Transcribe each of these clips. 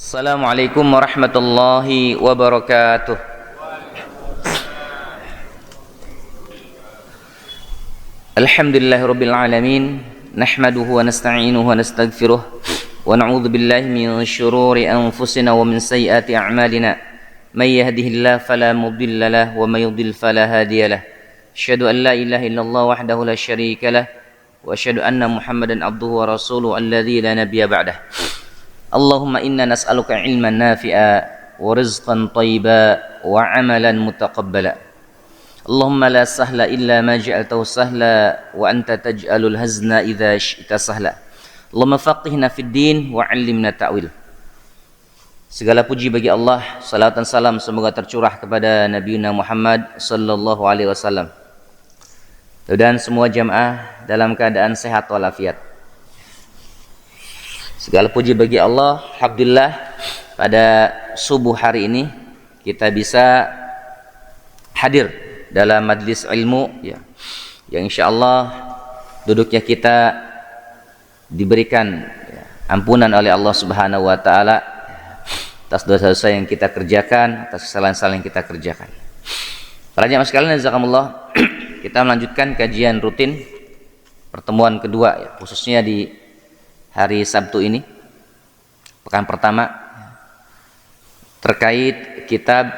Assalamualaikum warahmatullahi wabarakatuh. Alhamdulillahirabbil alamin, nahmaduhu wa nasta'inuhu wa nastaghfiruh wa na'udzu billahi min shururi anfusina wa min sayyiati a'malina. May yahdihillahu fala mudilla lahu wa may yudlil fala hadiya lahu. Asyhadu an la ilaha illallah wahdahu la syarika lahu wa asyhadu anna Muhammadan abduhu wa rasuluhu alladzi la nabiyya ba'dahu. Allahumma inna nas'aluka ilman nafi'a wa rizqan thayyiba wa amalan mutaqabbala. Allahumma la sahla illa ma ja'altahu sahla wa anta taj'alul hazna idza syi'ta sahla. Allahumma faqihna fid din wa 'allimna ta'wil. Segala puji bagi Allah, salawat dan salam semoga tercurah kepada Nabiuna Muhammad sallallahu alaihi wasallam. Dan semua jamaah dalam keadaan sehat walafiat. Segala puji bagi Allah, alhamdulillah pada subuh hari ini kita bisa hadir dalam majlis ilmu ya, yang insyaallah duduknya kita diberikan ya, ampunan oleh Allah Subhanahu wa taala atas dosa-dosa yang kita kerjakan, atas kesalahan-kesalahan yang kita kerjakan. Para jamaah sekalian, jazakumullah, kita melanjutkan kajian rutin pertemuan kedua ya, khususnya di hari Sabtu ini, pekan pertama, terkait kitab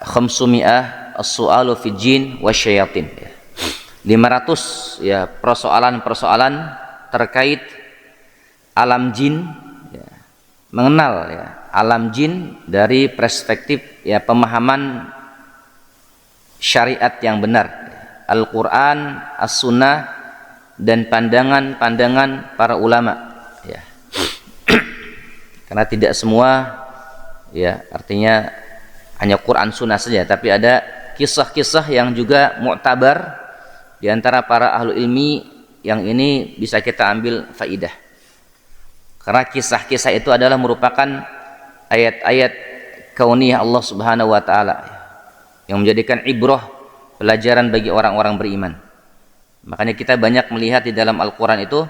Khamsumi'ah As-Su'alu fi Jin wa Syayatin. 500 ya persoalan-persoalan terkait alam jin ya, mengenal ya alam jin dari perspektif ya pemahaman syariat yang benar, Al-Qur'an, As-Sunnah, dan pandangan-pandangan para ulama. Karena tidak semua ya artinya hanya Quran Sunnah saja, tapi ada kisah-kisah yang juga mu'tabar di antara para ahlu ilmi yang ini bisa kita ambil faidah. Karena kisah-kisah itu adalah merupakan ayat-ayat kauniyah Allah Subhanahu wa taala yang menjadikan ibrah, pelajaran bagi orang-orang beriman. Makanya kita banyak melihat di dalam Al-Quran itu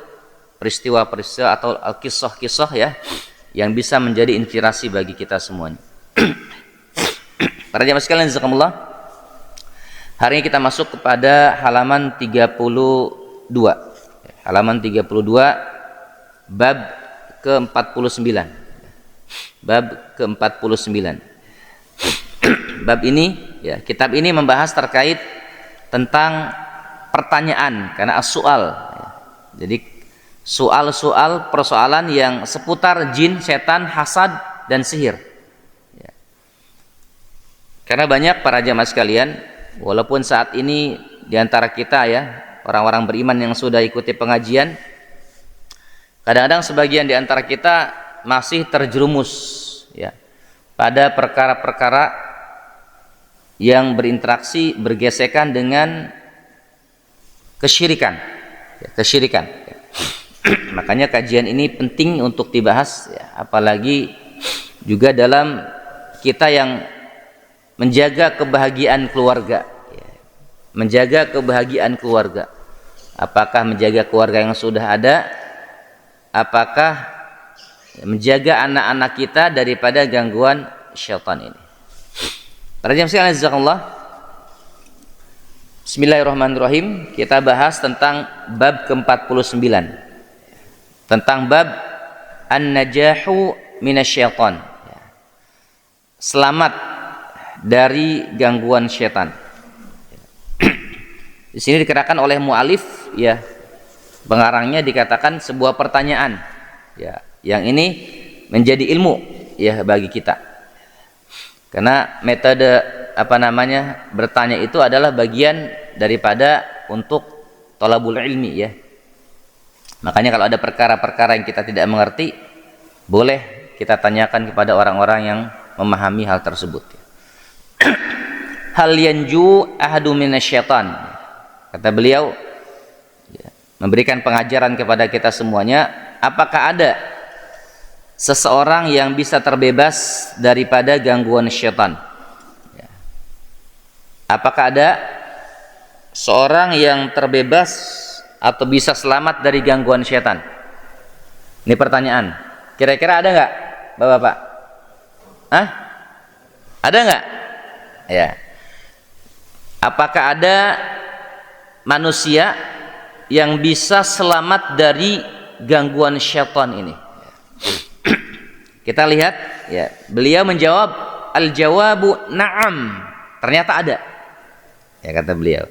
peristiwa-peristiwa atau kisah-kisah ya yang bisa menjadi inspirasi bagi kita semuanya. Para jamaah sekalian, jazakumullah. Hari ini kita masuk kepada halaman 32. Halaman 32 bab ke-49. Bab ke-49. Bab ini ya, kitab ini membahas terkait tentang pertanyaan karena as-su'al. Jadi soal-soal persoalan yang seputar jin, setan, hasad, dan sihir ya. Karena banyak para jamaah sekalian, walaupun saat ini diantara kita ya orang-orang beriman yang sudah ikuti pengajian, kadang-kadang sebagian diantara kita masih terjerumus ya pada perkara-perkara yang berinteraksi, bergesekan dengan kesyirikan ya, kesyirikan. Makanya kajian ini penting untuk dibahas ya, apalagi juga dalam kita yang menjaga kebahagiaan keluarga ya. Menjaga kebahagiaan keluarga, apakah menjaga keluarga yang sudah ada, apakah menjaga anak-anak kita daripada gangguan syaitan ini. Para jamaah sekalian, jazakallah. Bismillahirrahmanirrahim. Kita bahas tentang bab ke-49, tentang bab an-najahu minasyaitan, selamat dari gangguan syaitan. Di sini dikatakan oleh mu'alif ya, pengarangnya dikatakan sebuah pertanyaan ya, yang ini menjadi ilmu ya bagi kita. Karena metode bertanya itu adalah bagian daripada untuk thalabul ilmi ya. Makanya kalau ada perkara-perkara yang kita tidak mengerti, boleh kita tanyakan kepada orang-orang yang memahami hal tersebut. Hal yanju ahadu minasyaitan. Kata beliau memberikan pengajaran kepada kita semuanya, apakah ada seseorang yang bisa terbebas daripada gangguan syaitan? Apakah ada seorang yang terbebas atau bisa selamat dari gangguan syaitan? Ini pertanyaan. Kira-kira ada nggak, Bapak-bapak? Hah? Ada nggak? Ya. Apakah ada manusia yang bisa selamat dari gangguan syaitan ini? Kita lihat, ya. Beliau menjawab, al-jawabu na'am. Ternyata ada. Ya, kata beliau.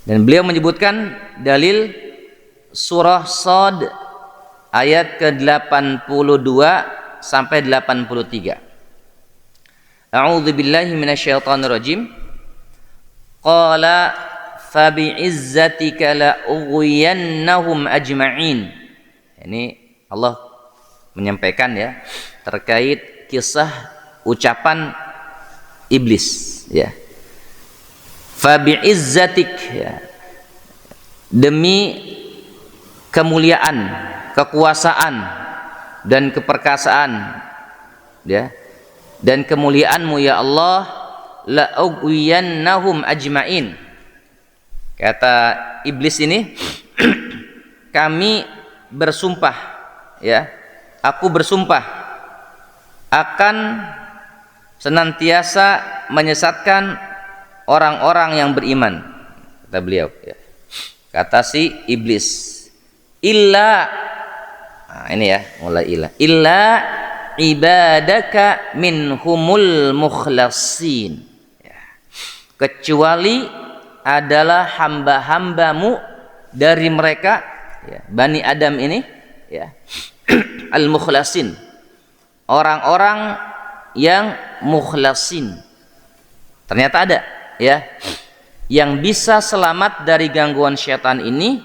Dan beliau menyebutkan dalil surah Shad ayat ke-82 sampai 83. A'udzu billahi minasyaitonir rajim. Qala fa bi'izzatika la ughwiyannahum ajma'in. Ini Allah menyampaikan ya terkait kisah ucapan iblis ya. Fa bi'izzatik ya. Demi kemuliaan, kekuasaan dan keperkasaan ya. Dan kemuliaanmu ya Allah, la ughwiyannahum ajma'in. Kata iblis ini, kami bersumpah ya, aku bersumpah akan senantiasa menyesatkan orang-orang yang beriman, kata beliau ya. Kata si iblis, illa, nah ini ya, mulai illa ibadaka minhumul mukhlasin ya. Kecuali adalah hamba-hambamu dari mereka ya, Bani Adam ini ya, al-mukhlasin, orang-orang yang mukhlasin. Ternyata ada ya, yang bisa selamat dari gangguan syaitan ini.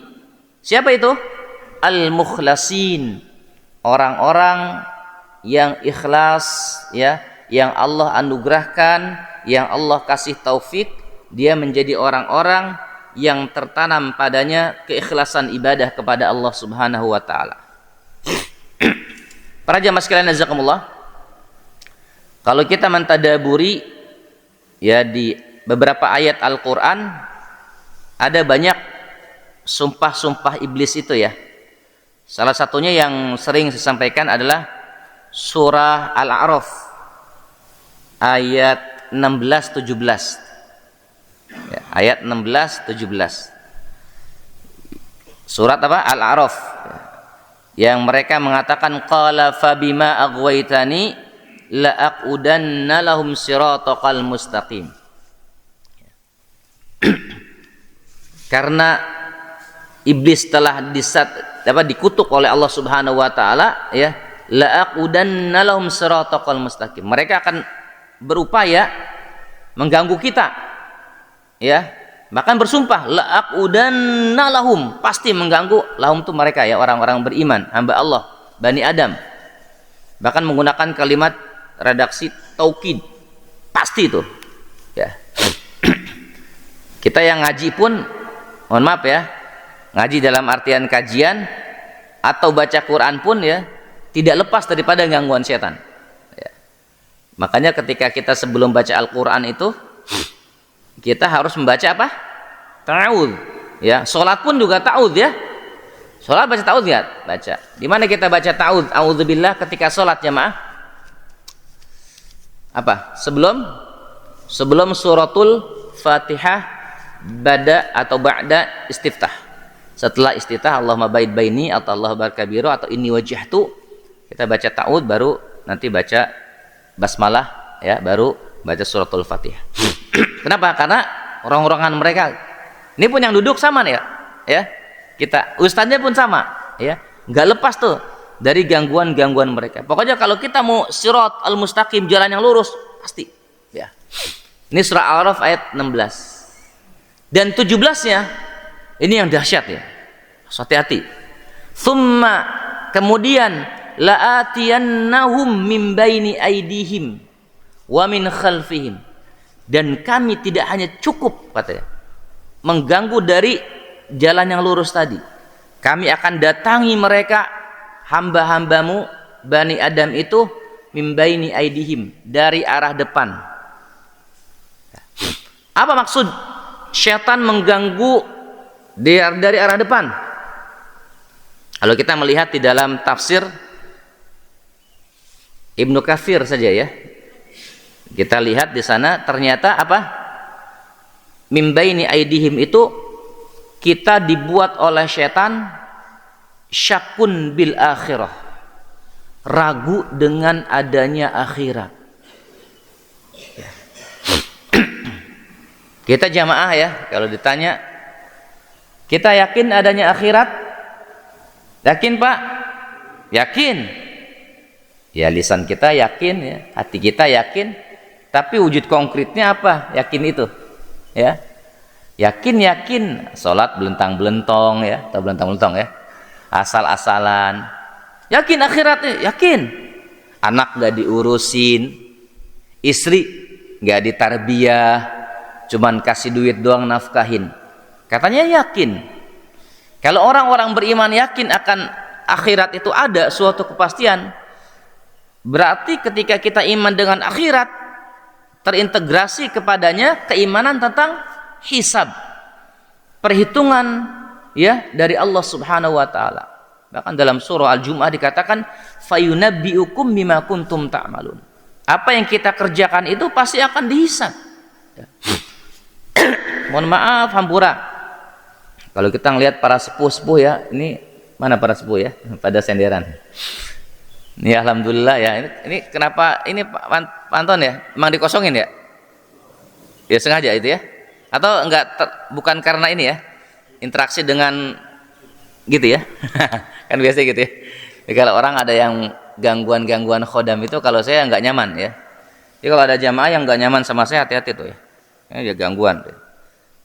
Siapa itu? Al-mukhlasin, orang-orang yang ikhlas ya, yang Allah anugerahkan, yang Allah kasih taufik, dia menjadi orang-orang yang tertanam padanya keikhlasan ibadah kepada Allah Subhanahu wa taala. Para jamaah sekalian jazakumullah, kalau kita mentadaburi ya di beberapa ayat Al-Qur'an, ada banyak sumpah-sumpah iblis itu ya. Salah satunya yang sering saya sampaikan adalah surah Al-A'raf ayat 16-17 ya, ayat 16-17 surat apa? Al-A'raf ya, yang mereka mengatakan qala fabima aghwaytani la'aqudanna lahum siratal mustaqim. Karena iblis telah dikutuk oleh Allah Subhanahu wa taala ya, la'aqudanna lahum siratal mustaqim. Mereka akan berupaya mengganggu kita ya, bahkan bersumpah la'aqudanna lahum, pasti mengganggu. Lahum itu mereka ya, orang-orang beriman, hamba Allah, Bani Adam. Bahkan menggunakan kalimat redaksi taukid, pasti itu ya. Kita yang ngaji pun, mohon maaf ya, ngaji dalam artian kajian atau baca Quran pun ya, tidak lepas daripada gangguan setan ya. Makanya ketika kita sebelum baca Al-Quran itu, kita harus membaca apa? Ta'awudz ya. Sholat pun juga ta'awudz ya. Sholat baca ta'awudz ya? Baca. Di mana kita baca ta'awudz? A'udzubillah ketika sholat jamaah. Apa? Sebelum suratul Fatihah, atau ba'da istiftah. Setelah istiftah, Allahumma ba'id baini atau Allah barkabiru atau inni wajjahtu, kita baca ta'awudz, baru nanti baca basmalah ya, baru baca suratul Fatihah. Kenapa? Karena orang-orangan mereka ini pun yang duduk sama nih ya, kita ustadznya pun sama ya, nggak lepas tuh dari gangguan-gangguan mereka. Pokoknya kalau kita mau sirat al-mustaqim, jalan yang lurus, pasti ya. Ini surah Al-A'raf ayat 16 dan 17-nya ini yang dahsyat ya, hati-hati. Thumma, kemudian la'atiyannahum min baini aidihim wa min khalfihim, dan kami tidak hanya cukup katanya mengganggu dari jalan yang lurus tadi, kami akan datangi mereka hamba-hambamu Bani Adam itu min baini aidihim, dari arah depan. Apa maksud syaitan mengganggu dari arah depan? Kalau kita melihat di dalam tafsir Ibnu Katsir saja ya, Kita lihat di sana ternyata apa? Min baini aidihim itu kita dibuat oleh setan syakun bil akhirah, ragu dengan adanya akhirat. Kita jamaah ya, kalau ditanya kita yakin adanya akhirat? Yakin Pak? Yakin. Ya lisan kita yakin ya, hati kita yakin, tapi wujud konkretnya apa? Yakin itu. Ya. Yakin salat belentang-belentong ya, atau belentang-belentong ya. Asal-asalan. Yakin akhiratnya, yakin. Anak gak diurusin, istri gak ditarbiyah, cuman kasih duit doang nafkahin. Katanya yakin. Kalau orang-orang beriman yakin akan akhirat itu ada suatu kepastian, berarti ketika kita iman dengan akhirat, terintegrasi kepadanya keimanan tentang hisab, perhitungan ya dari Allah Subhanahu wa taala. Bahkan dalam surah Al-Jumu'ah dikatakan fayunabbiukum bima kuntum ta'malun. Apa yang kita kerjakan itu pasti akan dihisab. Ya. Mohon maaf hampura. Kalau kita ngelihat para sepuh-sepuh ya, ini mana para sepuh ya? Pada senderan. Ini alhamdulillah ya. Ini kenapa ini Pak Anton ya? Memang dikosongin ya? Ya sengaja itu ya? Atau enggak bukan karena ini ya? Interaksi dengan gitu ya? Kan biasa gitu ya. Jadi kalau orang ada yang gangguan-gangguan khodam itu kalau saya enggak nyaman ya. Jadi kalau ada jamaah yang enggak nyaman sama saya hati-hati tuh ya. Ya gangguan tuh.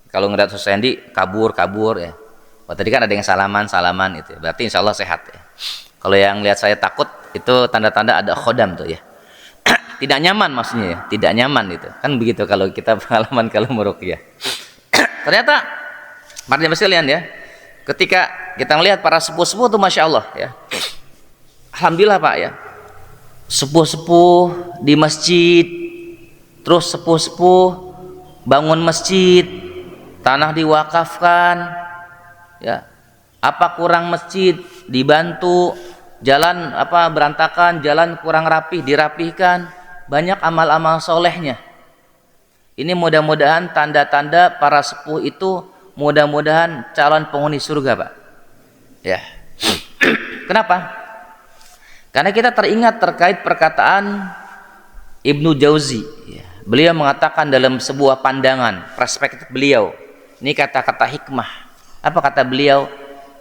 Kalau ngeliat Ustaz Hendi kabur ya. Oh, tadi kan ada yang salaman itu. Berarti insya Allah sehat ya. Kalau yang lihat saya takut itu tanda-tanda ada khodam tuh ya. Tidak nyaman maksudnya ya. Tidak nyaman itu. Kan begitu kalau kita pengalaman kalau meruqyah. Ternyata para jamaah sekalian ya. Ketika kita melihat para sepuh-sepuh tuh masya Allah ya. Alhamdulillah Pak ya. Sepuh-sepuh di masjid, terus sepuh-sepuh bangun masjid, tanah diwakafkan ya, apa kurang masjid dibantu, jalan apa berantakan, jalan kurang rapih dirapihkan, banyak amal-amal solehnya. Ini mudah-mudahan tanda-tanda para sepuh itu mudah-mudahan calon penghuni surga Pak ya. Kenapa? Karena kita teringat terkait perkataan Ibnu Jauzi ya. Beliau mengatakan dalam sebuah pandangan perspektif beliau, ini kata-kata hikmah. Apa kata beliau?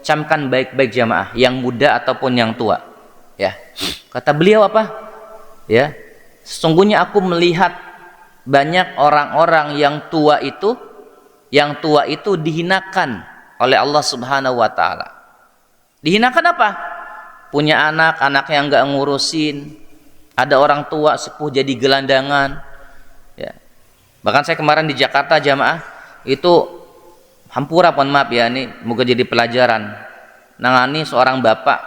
Camkan baik-baik jamaah, yang muda ataupun yang tua. Ya. Kata beliau apa? Ya. Sesungguhnya aku melihat banyak orang-orang yang tua itu dihinakan oleh Allah Subhanahu wa taala. Dihinakan apa? Punya anak yang enggak ngurusin. Ada orang tua sepuh jadi gelandangan. Ya. Bahkan saya kemarin di Jakarta jamaah itu hampura, mohon maaf ya, ini moga jadi pelajaran, nangani seorang bapak,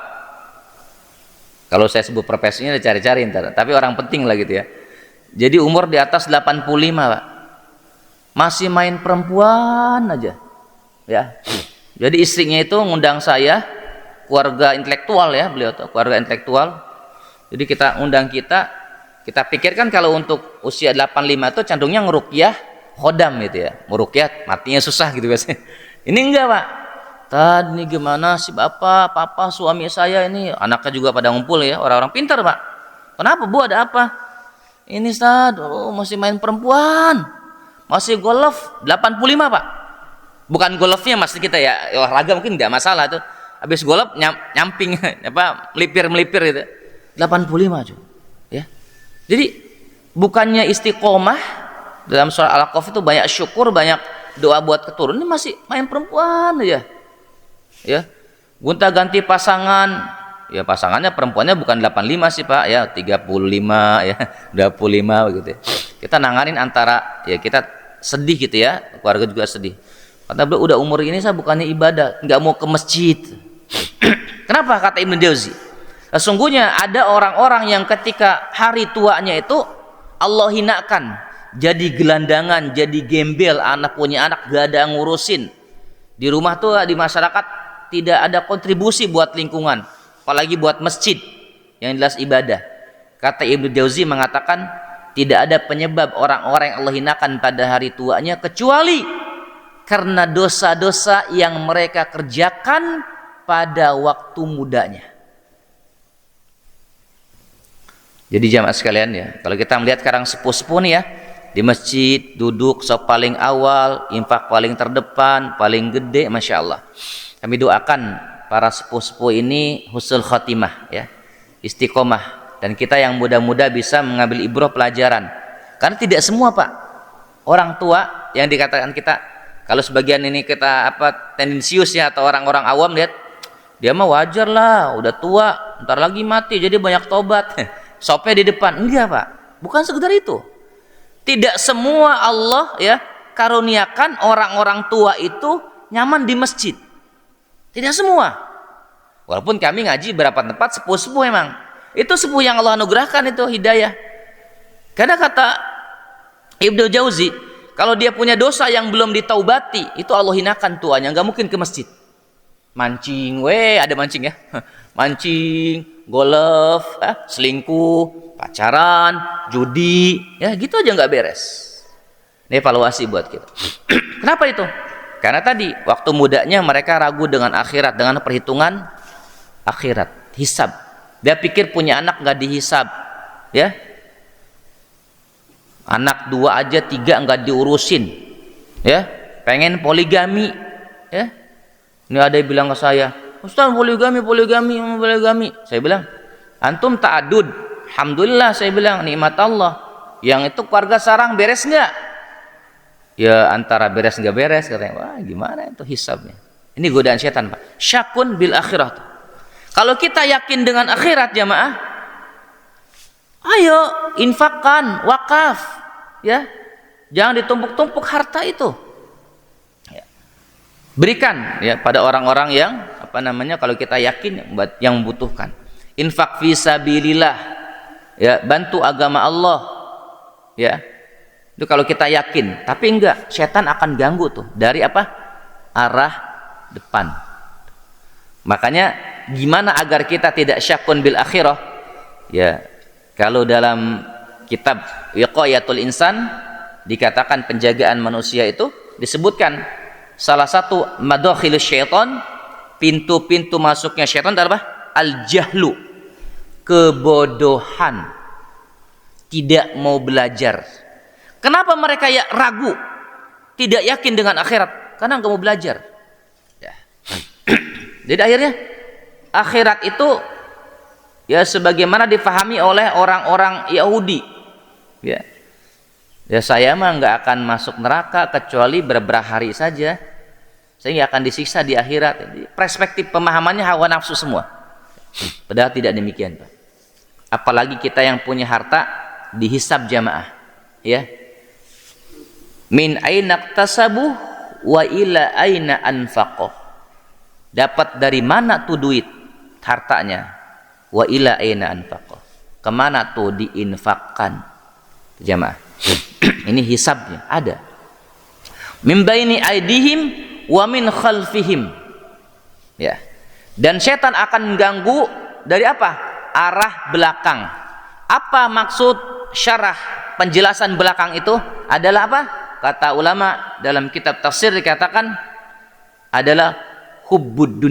kalau saya sebut profesinya udah cari-cari ntar, tapi orang penting lah gitu ya. Jadi umur di atas 85 Pak, masih main perempuan aja ya. Jadi istrinya itu ngundang saya, keluarga intelektual ya, beliau tuh keluarga intelektual. Jadi kita undang kita pikirkan kalau untuk usia 85 itu cenderungnya ngeruqyah khodam gitu ya, meruqyah matinya susah gitu biasanya. Ini enggak Pak. Tadi gimana sih papa suami saya ini, anaknya juga pada ngumpul ya, orang-orang pintar Pak. Kenapa Bu, ada apa? Ini Ustaz, masih main perempuan, masih golf 85 Pak. Bukan golfnya maksud kita ya, olahraga mungkin enggak masalah tuh. Habis golf nyamping apa melipir gitu. 85 cuy. Ya. Jadi bukannya istiqomah, dalam surah Al-Kahf itu banyak syukur, banyak doa buat keturunan, ini masih main perempuan aja. Ya. Gonta-ganti pasangan, ya pasangannya perempuannya bukan 85 sih Pak, ya 35 ya, 25 begitu. Kita nanganin antara ya kita sedih gitu ya, keluarga juga sedih. Kata beliau udah umur ini saya bukannya ibadah, nggak mau ke masjid. Kenapa? Kata Ibnu Jauzi, sesungguhnya ada orang-orang yang ketika hari tuanya itu Allah hinakan, jadi gelandangan, jadi gembel, anak punya anak gak ada ngurusin. Di rumah tuh di masyarakat tidak ada kontribusi buat lingkungan, apalagi buat masjid yang jelas ibadah. Kata Ibnu Jauzi mengatakan tidak ada penyebab orang-orang yang Allah hinakan pada hari tuanya kecuali karena dosa-dosa yang mereka kerjakan pada waktu mudanya. Jadi jamaah sekalian ya, kalau kita melihat sekarang sepuh-sepuh nih ya, di masjid duduk sop paling awal, infak paling terdepan, paling gede, masya Allah. Kami doakan para sepuh-sepuh ini husnul khotimah ya, istiqomah, dan kita yang muda-muda bisa mengambil ibrah pelajaran. Karena tidak semua Pak orang tua yang dikatakan kita, kalau sebagian ini kita tendensius ya, atau orang-orang awam lihat dia mah wajar lah, udah tua, ntar lagi mati jadi banyak tobat. Sopnya di depan. Enggak Pak, bukan sekedar itu. Tidak semua Allah ya karuniakan orang-orang tua itu nyaman di masjid. Tidak semua. Walaupun kami ngaji berapa tempat sepuh-sepuh emang. Itu sepuh yang Allah anugerahkan itu hidayah. Karena kata Ibnu Jauzi, kalau dia punya dosa yang belum ditaubati, itu Allah hinakan tuanya, nggak mungkin ke masjid. Mancing, ada mancing ya. Mancing, golf, selingkuh, pacaran, judi, ya gitu aja nggak beres. Ini evaluasi buat kita. Kenapa itu? Karena tadi waktu mudanya mereka ragu dengan akhirat, dengan perhitungan akhirat, hisab. Dia pikir punya anak nggak dihisab, ya. Anak 2 aja 3 nggak diurusin, ya. Pengen poligami, ya. Ini ada yang bilang ke saya, Ustaz poligami. Saya bilang, antum ta'adud. Alhamdulillah, saya bilang nikmat Allah. Yang itu keluarga sarang beres nggak? Ya antara beres nggak beres, katanya. Wah gimana itu hisabnya? Ini godaan setan Pak. Syakun bil akhirat. Kalau kita yakin dengan akhirat jamaah, ayo infakkan, wakaf, ya. Jangan ditumpuk-tumpuk harta itu. Berikan ya pada orang-orang yang kalau kita yakin yang membutuhkan. Infak fi sabilillah, ya, bantu agama Allah, ya. Itu kalau kita yakin. Tapi enggak, setan akan ganggu tuh dari arah depan. Makanya gimana agar kita tidak syakun bil akhirah? Ya, kalau dalam kitab Wiqayatul Insan dikatakan penjagaan manusia itu disebutkan salah satu madakhilus syaitan, pintu-pintu masuknya syaitan adalah al-jahlu, kebodohan, tidak mau belajar. Kenapa mereka ya ragu, tidak yakin dengan akhirat? Karena nggak mau belajar. Ya. Jadi akhirnya akhirat itu ya sebagaimana difahami oleh orang-orang Yahudi. Ya, ya saya mah nggak akan masuk neraka kecuali beberapa hari saja. Saya nggak akan disiksa di akhirat. Jadi, perspektif pemahamannya hawa nafsu semua. Padahal tidak demikian Pak. Apalagi kita yang punya harta dihisab jamaah, ya. Min aina iktasabu wa ila aina anfaqoh. Dapat dari mana tuh duit hartanya? Wa ila aina anfaqoh. Kemana tuh diinfakkan? Jamaah. Ini hisabnya ada. Min baini aidihim wa min khalfihim, ya. Dan setan akan mengganggu dari arah belakang. Apa maksud syarah penjelasan belakang itu adalah kata ulama dalam kitab tafsir dikatakan adalah hubbud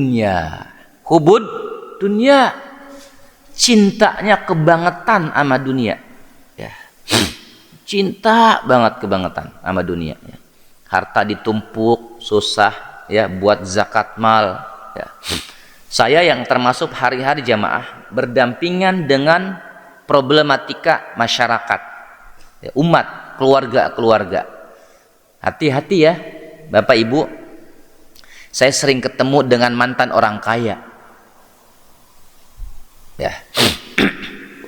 dunya, cintanya kebangetan sama dunia, ya. Cinta banget kebangetan sama dunia, ya. Harta ditumpuk, susah ya buat zakat mal, ya. Saya yang termasuk hari-hari jamaah berdampingan dengan problematika masyarakat, ya, umat, keluarga. Hati-hati ya Bapak Ibu. Saya sering ketemu dengan mantan orang kaya, ya.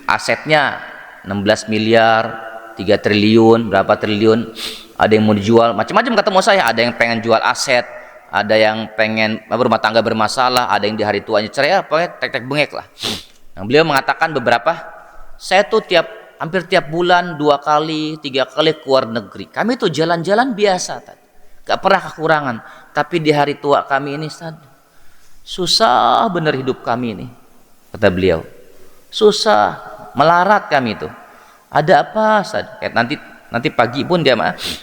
Asetnya 16 miliar, 3 triliun, berapa triliun. Ada yang mau dijual, macam-macam ketemu saya. Ada yang pengen jual aset, ada yang pengen berumah tangga bermasalah, ada yang di hari tuanya cerai, tek-tek bengek lah. Nah, beliau mengatakan saya tuh hampir tiap bulan 2 kali, 3 kali keluar negeri. Kami tuh jalan-jalan biasa, gak pernah kekurangan. Tapi di hari tua kami ini susah bener hidup kami ini, kata beliau. Susah, melarat kami tuh. Ada apa Ustaz? Kayak nanti pagi pun dia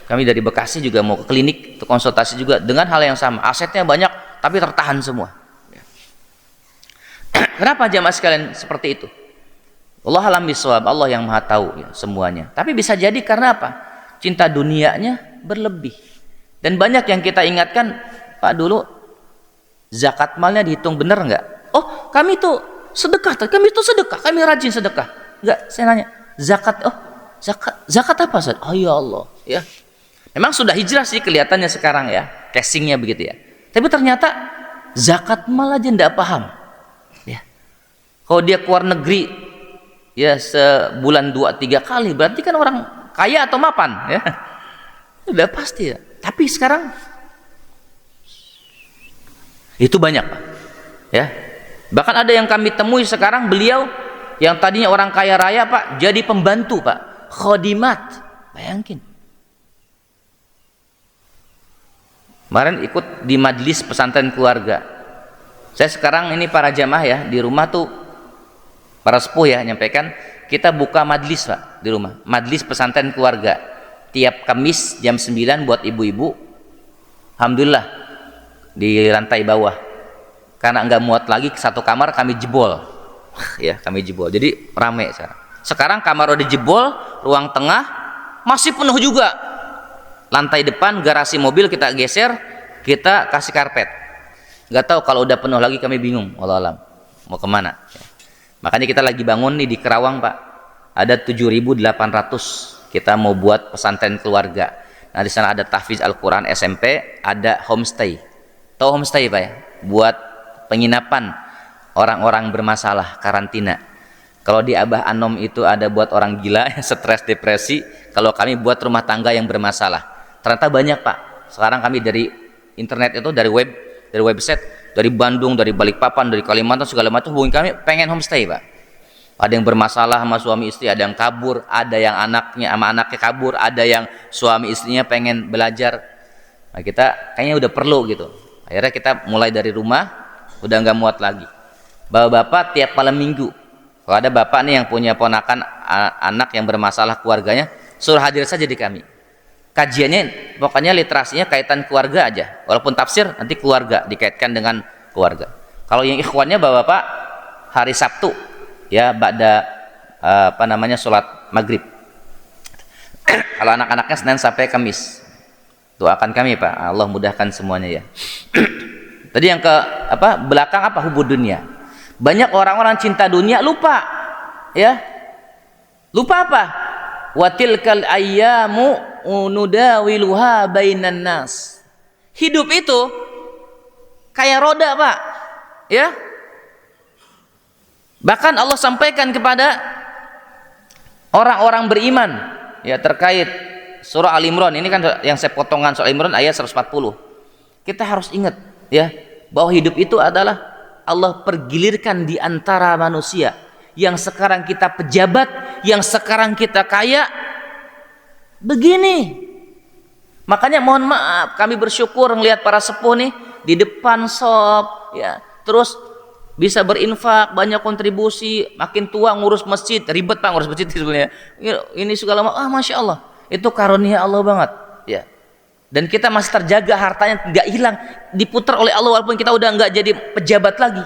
kami dari Bekasi juga mau ke klinik untuk konsultasi juga dengan hal yang sama. Asetnya banyak tapi tertahan semua. Kenapa jamaah sekalian seperti itu? Allah alam bisawab, Allah yang maha tahu ya, semuanya. Tapi bisa jadi karena apa? Cinta dunianya berlebih. Dan banyak yang kita ingatkan, Pak, dulu zakat malnya dihitung benar enggak? Oh, kami itu sedekah, kami rajin sedekah. Enggak, saya nanya, zakat, oh, zakat apa Ustaz? Oh ya Allah, ya. Memang sudah hijrah sih kelihatannya sekarang ya, casingnya begitu ya. Tapi ternyata zakat mal aja enggak paham. Ya. Kalau dia keluar negeri ya sebulan 2-3 kali, berarti kan orang kaya atau mapan ya. Udah pasti ya. Tapi sekarang itu banyak Pak. Ya. Bahkan ada yang kami temui sekarang, beliau yang tadinya orang kaya raya Pak, jadi pembantu Pak, khodimat. Bayangin. Kemarin ikut di majelis pesantren keluarga. Saya sekarang ini para jamaah ya, di rumah tuh para sepuh ya nyampaikan, kita buka majelis Pak di rumah, majelis pesantren keluarga. Tiap Kamis jam 9 buat ibu-ibu. Alhamdulillah di lantai bawah. Karena enggak muat lagi satu kamar kami jebol. Ya, kami jebol. Jadi rame sekarang. Sekarang kamar udah jebol, ruang tengah masih penuh juga. Lantai depan garasi mobil kita geser, kita kasih karpet. Enggak tahu kalau udah penuh lagi kami bingung, wallah alam. Mau kemana? Ya. Makanya kita lagi bangun nih di Kerawang Pak. Ada 7.800 kita mau buat pesantren keluarga. Nah di sana ada tahfiz Al-Quran SMP, ada homestay. Tahu homestay Pak ya? Buat penginapan orang-orang bermasalah, karantina. Kalau di Abah Anom itu ada buat orang gila, stres, depresi. Kalau kami buat rumah tangga yang bermasalah. Ternyata banyak Pak. Sekarang kami dari internet itu, dari website, dari Bandung, dari Balikpapan, dari Kalimantan, segala macam hubungi kami, pengen homestay Pak. Ada yang bermasalah sama suami istri, ada yang kabur, ada yang anaknya sama anaknya kabur, ada yang suami istrinya pengen belajar. Nah kita kayaknya udah perlu gitu. Akhirnya kita mulai dari rumah, udah nggak muat lagi. Bapak-bapak tiap malam minggu, kalau ada bapak nih yang punya ponakan anak yang bermasalah keluarganya, suruh hadir saja di kami. Kajiannya pokoknya literasinya kaitan keluarga aja. Walaupun tafsir nanti keluarga dikaitkan dengan keluarga. Kalau yang ikhwannya bapak-bapak hari Sabtu ya ba'da sholat maghrib. Kalau anak-anaknya Senin sampai Kamis. Doakan kami Pak, Allah mudahkan semuanya ya. Tadi yang ke belakang hubud dunia. Banyak orang-orang cinta dunia lupa ya. Lupa apa? Watilkal ayyamu nudawiluha bainan nas. Hidup itu kayak roda Pak ya. Bahkan Allah sampaikan kepada orang-orang beriman ya terkait surah Al-Imran. Ini kan yang saya potongan surah Al-Imran ayat 140. Kita harus ingat ya bahwa hidup itu adalah Allah pergilirkan di antara manusia. Yang sekarang kita pejabat, yang sekarang kita kaya, begini. Makanya mohon maaf, kami bersyukur melihat para sepuh nih di depan shop ya, terus bisa berinfak, banyak kontribusi, makin tua ngurus masjid, ribet Pak ngurus masjid sebenarnya. Ini segala macam, Masya Allah, itu karunia Allah banget ya. Dan kita masih terjaga, hartanya tidak hilang, diputar oleh Allah walaupun kita udah nggak jadi pejabat lagi.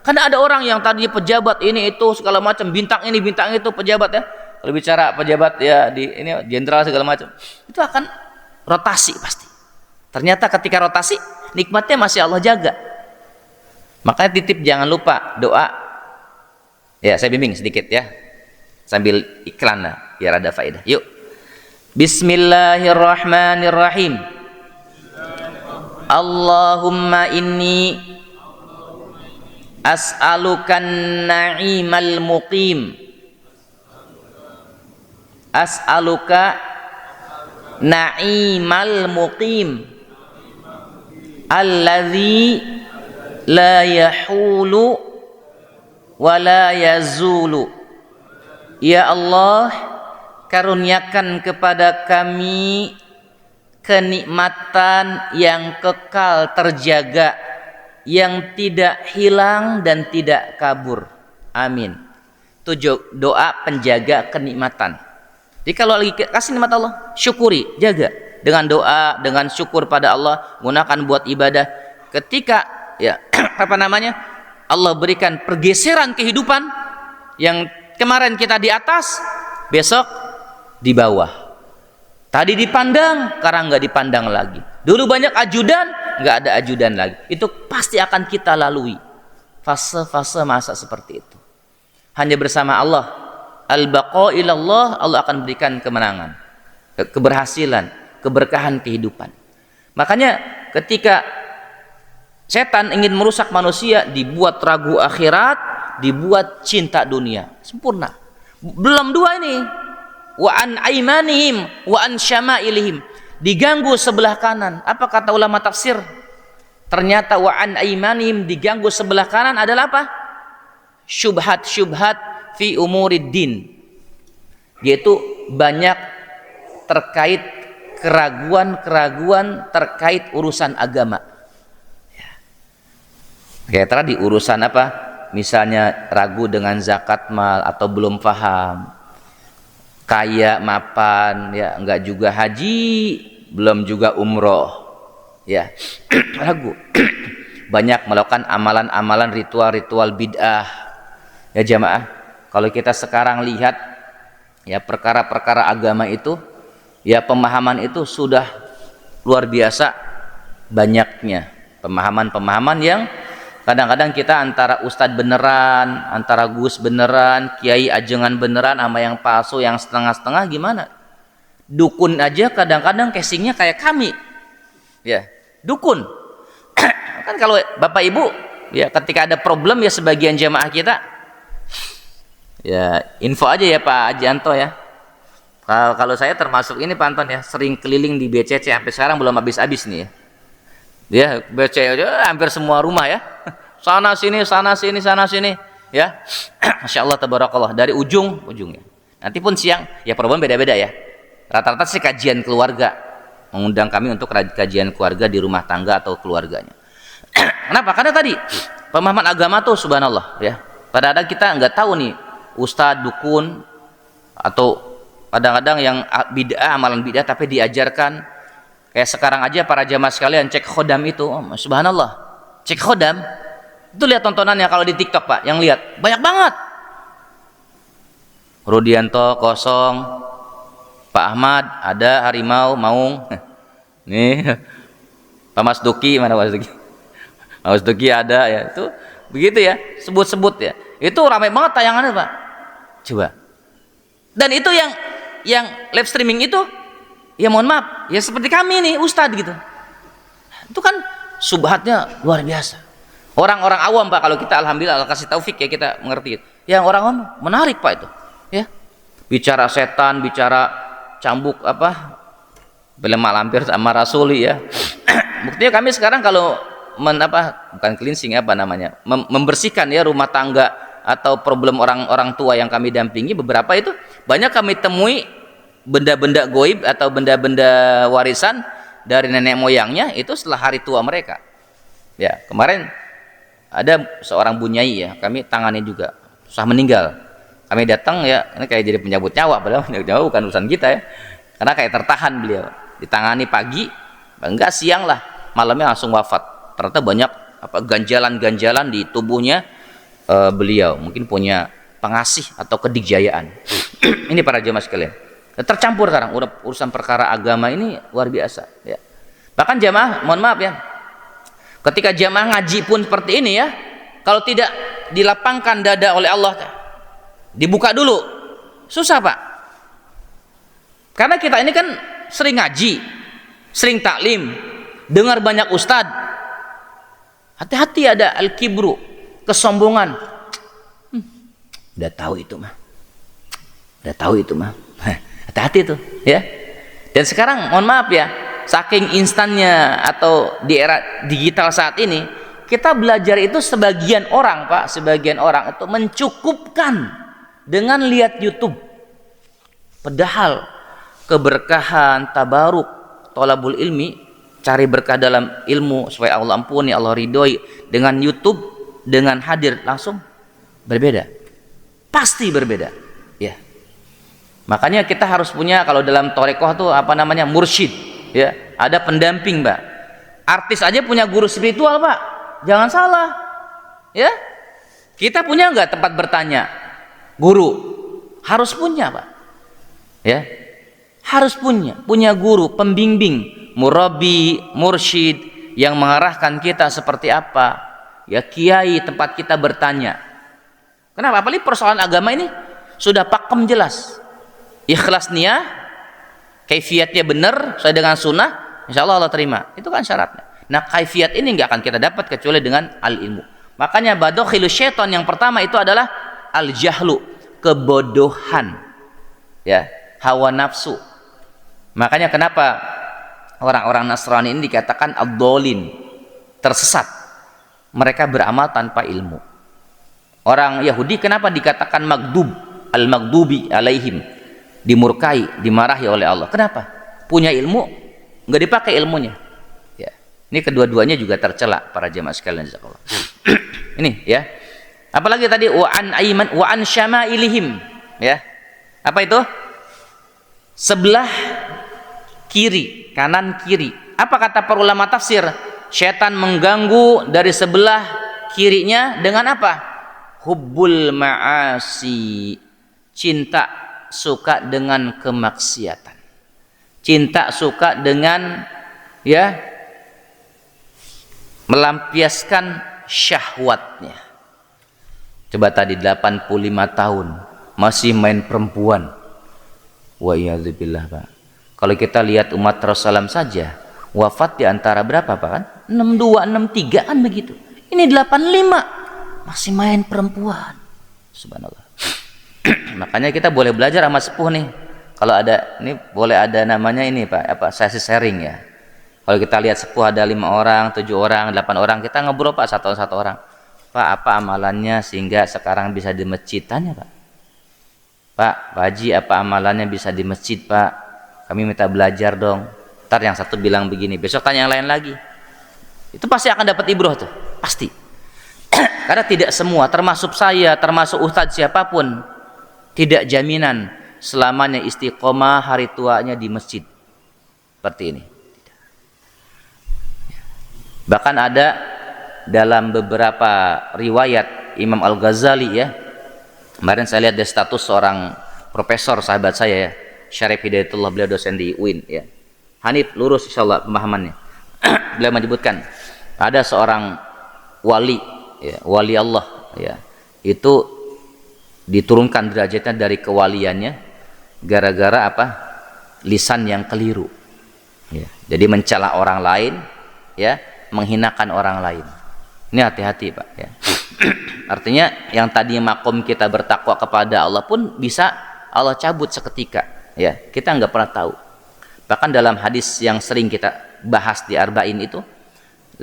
Karena ada orang yang tadi pejabat ini itu segala macam, bintang ini bintang itu pejabat ya. Kalau bicara pejabat ya di ini jenderal segala macam, itu akan rotasi pasti. Ternyata ketika rotasi nikmatnya masih Allah jaga. Makanya titip jangan lupa doa. Ya saya bimbing sedikit ya, sambil iklan lah biar ada faedah. Yuk. Bismillahirrahmanirrahim. Allahumma inni as'alukan na'imal muqim. As'aluka na'imal muqim alladzi la yahulu wa la yazulu. Ya Allah, karuniakan kepada kami kenikmatan yang kekal terjaga, yang tidak hilang dan tidak kabur. Amin. Itu doa penjaga kenikmatan. Jadi kalau lagi kasih nikmat Allah, syukuri, jaga dengan doa, dengan syukur pada Allah, gunakan buat ibadah. Ketika ya apa namanya? Allah berikan pergeseran kehidupan yang kemarin kita di atas, besok di bawah. Tadi dipandang, sekarang nggak dipandang lagi. Dulu banyak ajudan, nggak ada ajudan lagi. Itu pasti akan kita lalui fase-fase masa seperti itu. Hanya bersama Allah, al-baqa ilallah, Allah akan berikan kemenangan, keberhasilan, keberkahan kehidupan. Makanya ketika setan ingin merusak manusia, dibuat ragu akhirat, dibuat cinta dunia. Sempurna. Belum dua ini. Wa an aimanihim wa an syama'ilihim. Diganggu sebelah kanan. Apa kata ulama tafsir? Ternyata wa an aimanihim, diganggu sebelah kanan adalah apa? Syubhat-syubhat fi umuriddin. Yaitu banyak terkait keraguan-keraguan terkait urusan agama. Kayak tadi urusan apa? Misalnya ragu dengan zakat mal atau belum paham, kaya mapan, ya enggak juga haji, belum juga umroh, ya ragu. Banyak melakukan amalan-amalan ritual-ritual bid'ah, ya jamaah. Kalau kita sekarang lihat, ya perkara-perkara agama itu, ya pemahaman itu sudah luar biasa banyaknya, pemahaman-pemahaman yang kadang-kadang kita antara ustadz beneran, antara gus beneran, kiai ajengan beneran sama yang palsu, yang setengah-setengah gimana? Dukun aja kadang-kadang casingnya kayak kami. Ya, dukun. Kan kalau Bapak Ibu, ya ketika ada problem ya sebagian jamaah kita, ya info aja ya Pak Ajanto ya. Kalau saya termasuk ini Pak Anton ya, sering keliling di BCC sampai sekarang belum habis-habis nih ya. Ya, BCC aja hampir semua rumah ya. Sana sini, sana sini, sana sini, ya. Masya Allah tabarakallah, dari ujungnya. Nanti pun siang, ya problem beda-beda ya. Rata-rata sih kajian keluarga, mengundang kami untuk kajian keluarga di rumah tangga atau keluarganya. Kenapa? Karena tadi pemahaman agama tuh subhanallah ya. Padahal kita nggak tahu nih ustadz, dukun, atau kadang-kadang yang bid'ah, amalan bid'ah tapi diajarkan. Kayak sekarang aja para jamaah sekalian cek khodam itu, subhanallah, cek khodam itu, lihat tontonannya kalau di TikTok Pak, yang lihat banyak banget. Rudianto kosong, Pak Ahmad ada, Harimau Maung, nih Pak Mas Duki, mana Mas Duki? Mas Duki ada ya, itu begitu ya, sebut-sebut ya, itu ramai banget tayangannya Pak. Coba. Dan itu yang live streaming itu, ya mohon maaf, ya seperti kami nih ustadz gitu. Itu kan subhatnya luar biasa. Orang-orang awam Pak, kalau kita alhamdulillah Allah kasih taufik ya kita mengerti. Yang orang awam menarik Pak itu, ya. Bicara setan, bicara cambuk apa, mak lampir sama rasuli ya. Buktinya kami sekarang kalau bukan cleansing apa namanya, membersihkan ya rumah tangga atau problem orang-orang tua yang kami dampingi, beberapa itu banyak kami temui benda-benda goib atau benda-benda warisan dari nenek moyangnya itu setelah hari tua mereka. Ya, kemarin ada seorang bunyai ya, kami tangani juga, susah meninggal. Kami datang ya, ini kayak jadi penyambut nyawa, padahal penyambut nyawa bukan urusan kita ya. Karena kayak tertahan beliau. Ditangani pagi, enggak siang lah, malamnya langsung wafat. Ternyata banyak ganjalan-ganjalan di tubuhnya beliau. Mungkin punya pengasih atau kedikjayaan. Ini para jemaah sekalian. Tercampur sekarang urusan perkara agama ini luar biasa ya. Bahkan jamaah, mohon maaf ya, ketika jamaah ngaji pun seperti ini ya, kalau tidak dilapangkan dada oleh Allah, dibuka dulu, susah Pak. Karena kita ini kan sering ngaji, sering taklim, dengar banyak ustadz. Hati-hati ada al-kibru, kesombongan. Udah tahu itu mah, hati-hati tuh ya. Dan sekarang mohon maaf ya, saking instannya atau di era digital saat ini, kita belajar itu sebagian orang Pak, sebagian orang itu mencukupkan dengan lihat YouTube. Padahal keberkahan, tabaruk, thalabul ilmi, cari berkah dalam ilmu supaya Allah ampuni, Allah ridhoi, dengan YouTube, dengan hadir langsung berbeda. Pasti berbeda. Ya. Makanya kita harus punya, kalau dalam torekoh tuh apa namanya, mursyid, ya, ada pendamping, Pak. Artis aja punya guru spiritual, Pak. Jangan salah, ya. Kita punya nggak tempat bertanya? Guru harus punya, Pak. Ya, harus punya guru pembimbing, murabi, mursyid yang mengarahkan kita seperti apa. Ya, kiai tempat kita bertanya. Kenapa? Apalagi persoalan agama ini sudah pakem jelas. Ikhlas niat, kaifiatnya benar sesuai dengan sunnah, insya Allah Allah terima. Itu kan syaratnya. Nah, kaifiat ini nggak akan kita dapat kecuali dengan al-ilmu. Makanya badokhilu syaitan yang pertama itu adalah al-jahlu, kebodohan, ya, hawa nafsu. Makanya kenapa orang-orang Nasrani ini dikatakan ad-dhalin, tersesat. Mereka beramal tanpa ilmu. Orang Yahudi kenapa dikatakan magdub, al-magdubi alaihim, dimurkai, dimarahi oleh Allah? Kenapa? Punya ilmu, nggak dipakai ilmunya. Ya. Ini kedua-duanya juga tercela para jemaah sekalian. Ini ya. Apalagi tadi wa an aiman wa an syama'ilihim, ya. Apa itu? Sebelah kiri, kanan kiri. Apa kata para ulama tafsir? Syaitan mengganggu dari sebelah kirinya dengan apa? Hubbul ma'asi, cinta suka dengan kemaksiatan, cinta suka dengan, ya, melampiaskan syahwatnya. Coba tadi 85 tahun masih main perempuan. Wa iyadzubillah, Pak. Kalau kita lihat umat Rasulullah saja wafat di antara berapa, Pak, kan? 62, 63 kan begitu. Ini 85 masih main perempuan. Subhanallah. Makanya kita boleh belajar sama sepuh nih. Kalau ada, ini boleh ada namanya ini, Pak, apa, sesi sharing ya. Kalau kita lihat sepuh ada 5 orang, 7 orang, 8 orang, kita ngobrol, Pak, satu orang. Pak, apa amalannya sehingga sekarang bisa di masjid? Tanya, Pak. Pak Haji, apa amalannya bisa di masjid, Pak? Kami minta belajar dong. Ntar yang satu bilang begini, besok tanya yang lain lagi. Itu pasti akan dapat ibroh tuh, pasti. Karena tidak semua, termasuk saya, termasuk ustadz siapapun, tidak jaminan selamanya istiqomah hari tuanya di masjid seperti ini. Bahkan ada dalam beberapa riwayat Imam Al-Ghazali, ya, kemarin saya lihat di status seorang profesor sahabat saya, ya, Syarif Hidayatullah, beliau dosen di UIN, ya. Hanif, lurus insyaallah pemahamannya. Beliau menyebutkan ada seorang wali, ya, wali Allah, ya, itu diturunkan derajatnya dari kewaliannya gara-gara apa? Lisan yang keliru, ya. Jadi mencela orang lain, ya, menghinakan orang lain. Ini hati-hati, Pak, ya. Artinya yang tadinya makom kita bertakwa kepada Allah pun bisa Allah cabut seketika, ya. Kita nggak pernah tahu. Bahkan dalam hadis yang sering kita bahas di Arba'in itu,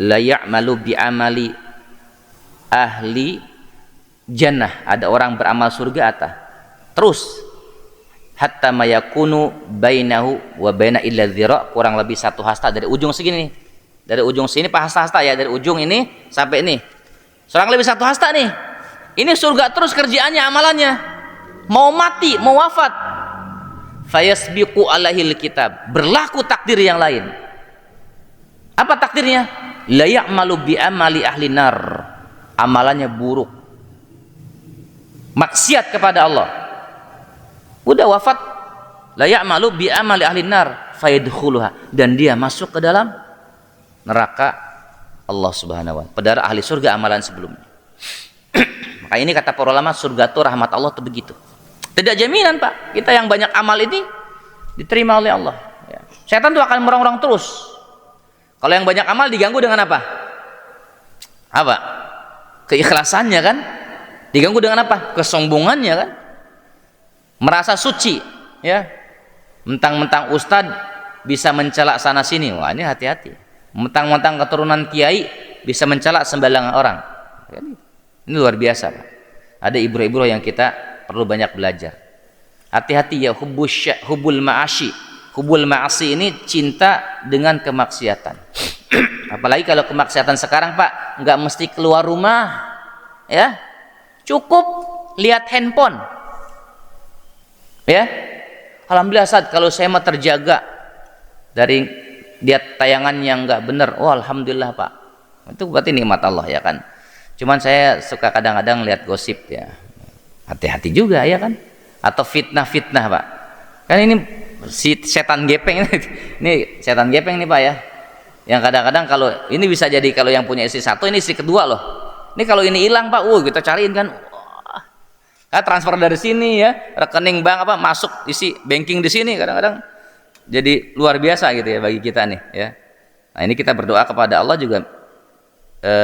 la ya'malu bi amali ahli jannah, ada orang beramal surga terus hatta mayakunu bainahu wa baina illa dzira, kurang lebih 1 hasta dari ujung segini nih. Dari ujung sini Pak, hasta ya, dari ujung ini sampai ini. Kurang lebih 1 hasta nih. Ini surga terus kerjaannya, amalannya. Mau mati, mau wafat. Fayasbiqu alaihil kitab, berlaku takdir yang lain. Apa takdirnya? La ya'malu bi amali ahli nar, amalannya buruk, maksiat kepada Allah. Udah wafat, la ya'malu bi amali ahli nar fayadkhuluha, dan dia masuk ke dalam neraka Allah Subhanahu wa ta'ala. Padahal ahli surga amalan sebelumnya. Maka ini kata para ulama, surga itu rahmat Allah itu begitu. Tidak jaminan, Pak, kita yang banyak amal ini diterima oleh Allah, ya. Setan itu akan merongrong terus. Kalau yang banyak amal diganggu dengan apa? Apa? Keikhlasannya kan? Diganggu dengan apa? Kesombongannya kan? Merasa suci, ya. Mentang-mentang ustad bisa mencela sana sini, wah ini hati-hati. Mentang-mentang keturunan kiai bisa mencela sembarangan orang. Ini luar biasa, Pak. Ada ibro-ibro yang kita perlu banyak belajar. Hati-hati ya, hubul ma'asi. Hubul ma'asi ini cinta dengan kemaksiatan. Apalagi kalau kemaksiatan sekarang, Pak, nggak mesti keluar rumah, ya. Cukup lihat handphone, ya. Alhamdulillah Ustaz, kalau saya mah terjaga dari lihat tayangan yang nggak benar. Oh alhamdulillah Pak. Itu berarti nikmat Allah ya kan. Cuman saya suka kadang-kadang lihat gosip ya. Hati-hati juga ya kan. Atau fitnah-fitnah Pak. Kan ini si setan gepeng ini setan gepeng nih Pak ya. Yang kadang-kadang kalau ini bisa jadi kalau yang punya istri satu, ini istri kedua loh. Ini kalau ini hilang Pak, kita cariin kan. Transfer dari sini ya, rekening bank apa masuk isi banking di sini kadang-kadang. Jadi luar biasa gitu ya bagi kita nih ya. Nah ini kita berdoa kepada Allah juga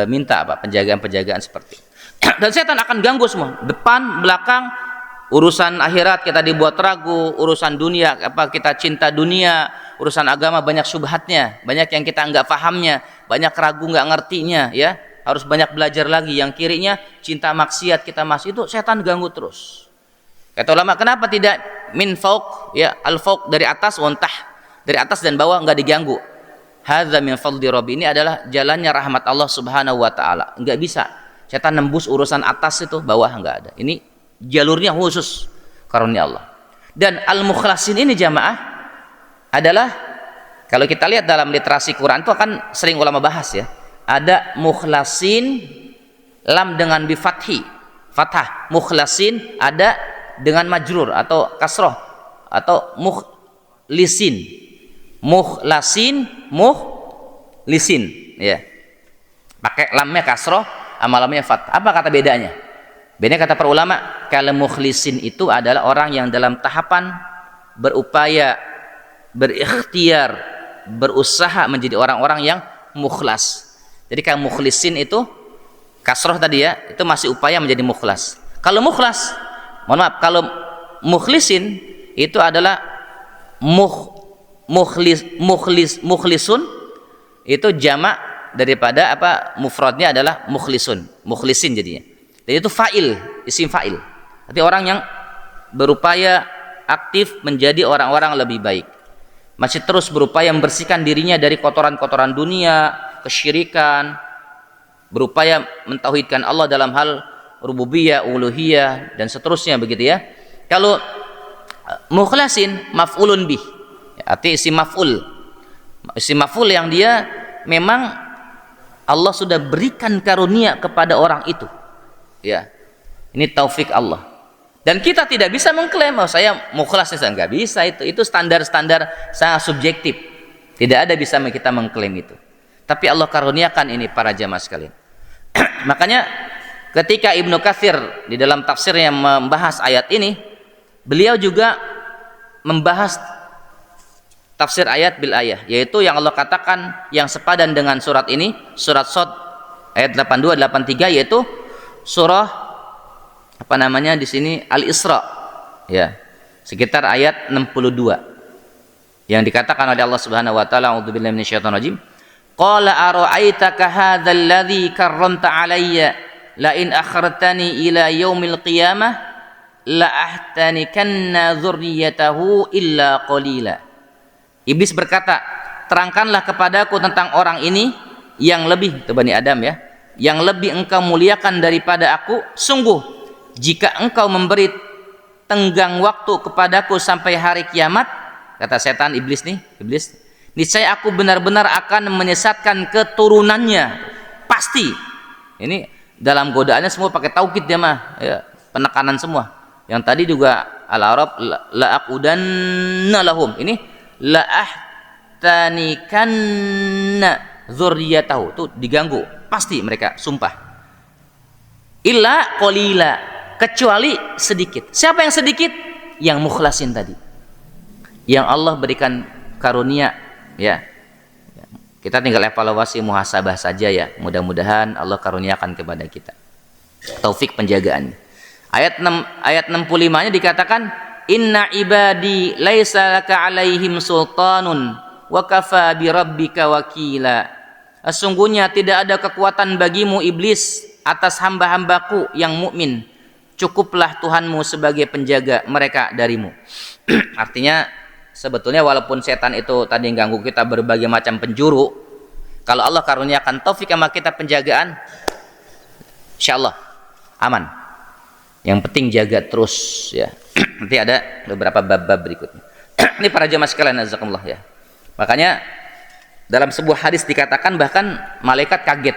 minta apa penjagaan-penjagaan seperti itu. Dan setan akan ganggu semua, depan, belakang, urusan akhirat kita dibuat ragu, urusan dunia apa kita cinta dunia, urusan agama banyak syubhatnya, banyak yang kita nggak pahamnya, banyak ragu nggak ngertinya ya. Harus banyak belajar lagi. Yang kirinya cinta maksiat kita masih itu setan ganggu terus. Kata ulama, kenapa tidak min fauq ya, al fauq dari atas, wantah dari atas dan bawah enggak diganggu. Hadza min fadli rabbi, ini adalah jalannya rahmat Allah Subhanahu wa taala. Enggak bisa setan nembus urusan atas itu, bawah enggak ada. Ini jalurnya khusus karunia Allah. Dan al mukhlasin ini jamaah adalah kalau kita lihat dalam literasi Quran itu akan sering ulama bahas ya. Ada mukhlasin lam dengan bi fathah, mukhlasin ada dengan majrur atau kasroh atau mukhlasin ya, pakai lamnya kasroh sama lamnya fathah. Apa kata bedanya? Bedanya kata para ulama, kalau mukhlisin itu adalah orang yang dalam tahapan berupaya, berikhtiar, berusaha menjadi orang-orang yang mukhlas. Jadi kalau mukhlisin itu kasroh tadi ya, itu masih upaya menjadi mukhlas. Kalau mukhlas, mohon maaf, kalau mukhlisin itu adalah mukhlisun itu jamak daripada apa mufradnya adalah mukhlisin jadinya. Jadi itu fa'il, isim fa'il. Berarti orang yang berupaya aktif menjadi orang-orang lebih baik. Masih terus berupaya membersihkan dirinya dari kotoran-kotoran dunia, kesyirikan, berupaya mentauhidkan Allah dalam hal rububiyah, uluhiyah dan seterusnya begitu ya. Kalau mukhlasin maf'ulun bih, arti isim maf'ul yang dia memang Allah sudah berikan karunia kepada orang itu ya. Ini taufik Allah. Dan kita tidak bisa mengklaim saya mukhlas, saya nggak bisa, itu standar-standar sangat subjektif. Tidak ada bisa kita mengklaim itu. Tapi Allah karuniakan ini para jamaah sekalian. Makanya ketika Ibnu Katsir di dalam tafsirnya membahas ayat ini, beliau juga membahas tafsir ayat bil ayah, yaitu yang Allah katakan yang sepadan dengan surat ini, surat Shad ayat 82 83, yaitu surah apa namanya di sini Al-Isra ya, sekitar ayat 62 yang dikatakan oleh Allah Subhanahu wa taala, a'udzubillahi minasyaitonir rajim, qala ara'aitaka hadzal ladzi karramta alayya la in akhartani ila yaumil qiyamah la ahtanikanna dzurriyyatahu illa qalila. Iblis berkata, terangkanlah kepadaku tentang orang ini yang lebih, itu Bani Adam ya, yang lebih engkau muliakan daripada aku. Sungguh jika engkau memberi tenggang waktu kepadaku sampai hari kiamat, kata setan, iblis, niscaya aku benar-benar akan menyesatkan keturunannya. Pasti. Ini dalam godaannya semua pakai taukid dia mah, ya, penekanan semua. Yang tadi juga Al-A'raf la aqudanna lahum. Ini la ahtanikanna dzurriyyatahu. Tuh diganggu. Pasti mereka sumpah. Illa qalila, kecuali sedikit. Siapa yang sedikit? Yang mukhlasin tadi, yang Allah berikan karunia ya. Kita tinggal evaluasi muhasabah saja ya. Mudah-mudahan Allah karuniakan kepada kita taufik penjagaan. Ayat 65-nya dikatakan, inna ibadi laisa laka alaihim sultanun wa kafa bi rabbika wakila. Sesungguhnya tidak ada kekuatan bagimu iblis atas hamba-hambaku yang mukmin. Cukuplah Tuhanmu sebagai penjaga mereka darimu. Artinya sebetulnya walaupun setan itu tadi ganggu kita berbagai macam penjuru, kalau Allah karuniakan taufik sama kita penjagaan, insyaallah aman. Yang penting jaga terus ya. Nanti ada beberapa bab-bab berikutnya. Ini para jamaah sekalian jazakumullah ya. Makanya dalam sebuah hadis dikatakan bahkan malaikat kaget.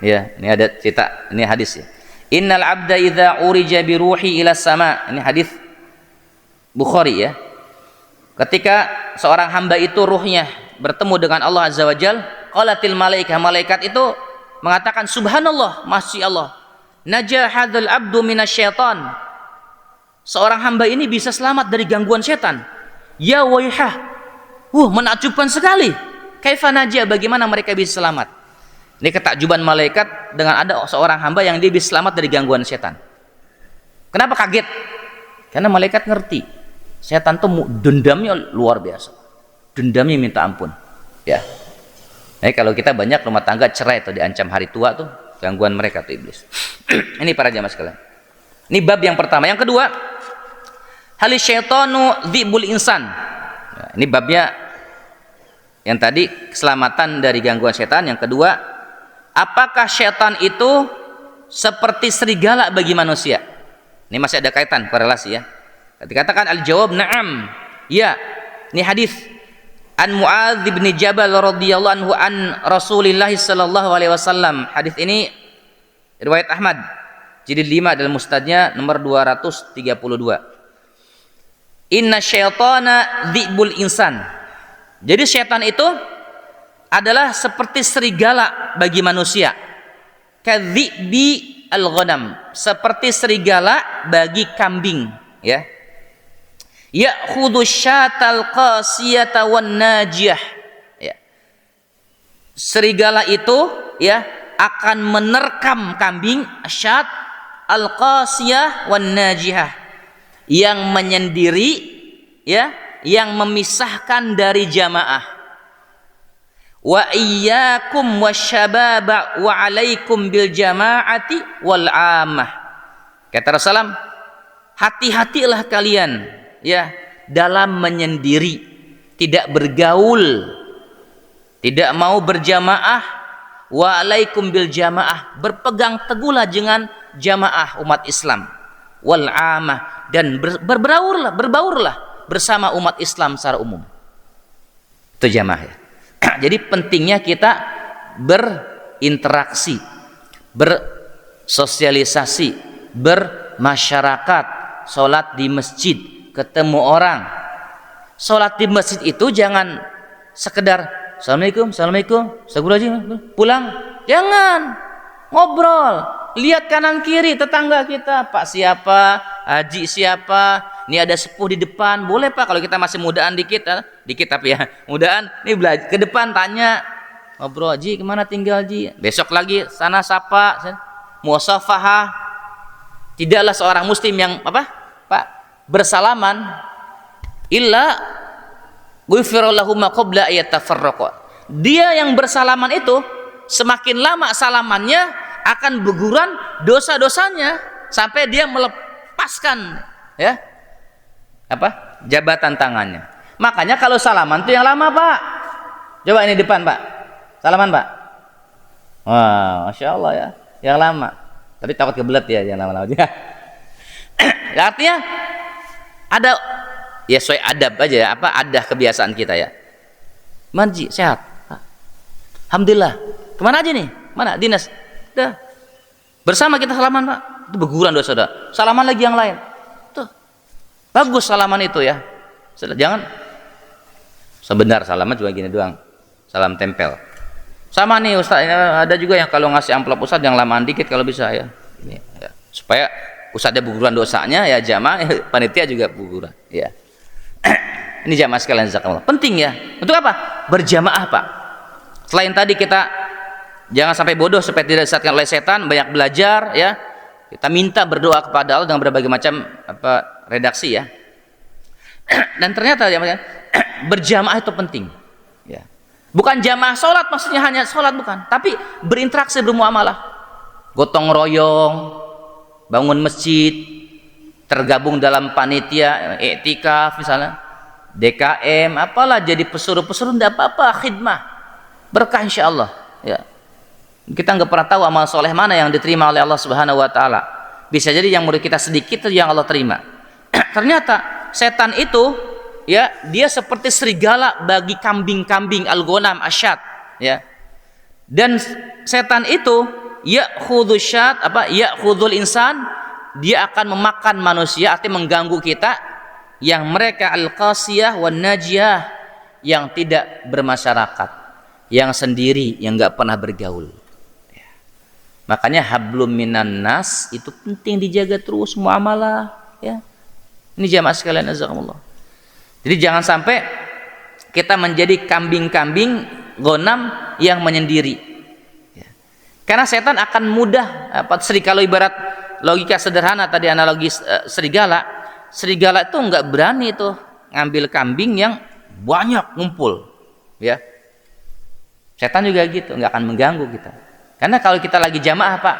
Ya, ini ada cerita, ini hadis ya. Innal abda idza urija bi ruhi ila sama. Ini hadis Bukhari ya. Ketika seorang hamba itu ruhnya bertemu dengan Allah Azza wa Jal, qalatil malaikah, malaikat itu mengatakan subhanallah, masya Allah, najah hadzal abdu minasyaitan. Seorang hamba ini bisa selamat dari gangguan setan. Ya waihah, menakjubkan sekali. Kaifa najah, bagaimana mereka bisa selamat? Ini ketakjuban malaikat dengan ada seorang hamba yang dia bisa selamat dari gangguan setan. Kenapa kaget? Karena malaikat ngerti setan tuh dendamnya luar biasa, dendamnya minta ampun ya. Nah, kalau kita banyak rumah tangga cerai atau diancam hari tua tuh gangguan mereka tuh iblis. Ini para jamaah sekalian, ini bab yang pertama. Yang kedua, halis syaitanu dzibul insan. Nah, ini babnya yang tadi keselamatan dari gangguan setan. Yang kedua, apakah setan itu seperti serigala bagi manusia? Ini masih ada kaitan korelasi ya. Dikatakan al-jawab na'am. Ya. Ini hadis an Muadz bin Jabal radhiyallahu anhu an Rasulillah sallallahu alaihi wasallam. Hadis ini riwayat Ahmad jilid 5 dalam musnadnya nomor 232. Inna syaitana dzibul insan. Jadi syaitan itu adalah seperti serigala bagi manusia. Kadzibi al-ghanam, seperti serigala bagi kambing ya. Ya'khudhu syatal qasiyata wan najiyah ya. Serigala itu ya akan menerkam kambing syat al qasiyah wan najiyah, yang menyendiri ya, yang memisahkan dari jamaah. Wa iyyakum wasyababa wa alaikum bil jamaati wal ammah. Kata Rasulullah, hati-hatilah kalian ya dalam menyendiri, tidak bergaul, tidak mau berjamaah. Wa alaikum bil jamaah, berpegang teguhlah dengan jamaah umat Islam. Wal amah, dan berbaurlah bersama umat Islam secara umum. Itu jamaah ya. Jadi pentingnya kita berinteraksi, bersosialisasi, bermasyarakat, sholat di masjid, ketemu orang. Sholat di masjid itu jangan sekedar assalamualaikum, astagfirullahaladzim, pulang. Jangan, ngobrol, lihat kanan kiri tetangga kita, Pak siapa, Haji siapa, ini ada sepuh di depan, boleh Pak kalau kita masih mudaan dikit tapi ya mudaan, ini belajar ke depan tanya, ngobrol, Haji kemana tinggal Haji, besok lagi sana sapa, muasafahah. Tidaklah seorang muslim yang Pak bersalaman illa ghufira lahu ma qabla ayatafarraqa. Dia yang bersalaman itu semakin lama salamannya akan berguguran dosa-dosanya sampai dia melepaskan ya jabatan tangannya. Makanya kalau salaman itu yang lama Pak. Coba ini depan Pak, salaman Pak. Wah, masya Allah ya, yang lama. Tapi takut kebelet ya, yang lama-lama aja. Artinya ada ya sesuai adab aja ya, ada kebiasaan kita ya. Manji sehat, alhamdulillah. Kemana aja nih? Mana dinas? Dah. Bersama kita salaman Pak. Itu berguguran dosa saudara. Salaman lagi yang lain. Tuh. Bagus salaman itu ya. Jangan sebentar salaman cuma gini doang. Salam tempel. Sama nih Ustaz, ada juga yang kalau ngasih amplop Ustaz yang lamaan dikit kalau bisa ya. Ini ya. Supaya Ustaznya berguguran dosanya ya, jamaah panitia juga berguguran ya. Ini jamaah sekalian zakallah. Penting ya. Untuk apa? Berjamaah Pak. Selain tadi kita jangan sampai bodoh supaya tidak disesatkan oleh setan, banyak belajar ya. Kita minta berdoa kepada Allah dengan berbagai macam redaksi ya. Dan ternyata berjamaah itu penting ya. Bukan jamaah sholat maksudnya hanya sholat, bukan, tapi berinteraksi, bermuamalah, gotong royong, bangun masjid, tergabung dalam panitia iktikaf misalnya, DKM, apalah, jadi pesuruh-pesuruh, tidak apa-apa, khidmah, berkah insyaallah ya. Kita nggak pernah tahu amal soleh mana yang diterima oleh Allah Subhanahu Wa Taala. Bisa jadi yang murid kita sedikit yang Allah terima. Ternyata setan itu ya dia seperti serigala bagi kambing-kambing, al-ghanam asyad, ya. Dan setan itu ya'khudhu syat ya'khudhul insan, dia akan memakan manusia, artinya mengganggu kita, yang mereka al-qasiyah wan najiyah, yang tidak bermasyarakat, yang sendiri, yang enggak pernah bergaul. Ya. Makanya hablum minan nas itu penting dijaga terus muamalah, ya. Ini jamaah sekalian jazakumullah. Jadi jangan sampai kita menjadi kambing-kambing ghanam yang menyendiri. Ya. Karena setan akan mudah, kalau ibarat logika sederhana tadi analogi serigala itu nggak berani tuh ngambil kambing yang banyak ngumpul, ya. Setan juga gitu, nggak akan mengganggu kita. Karena kalau kita lagi jamaah, Pak,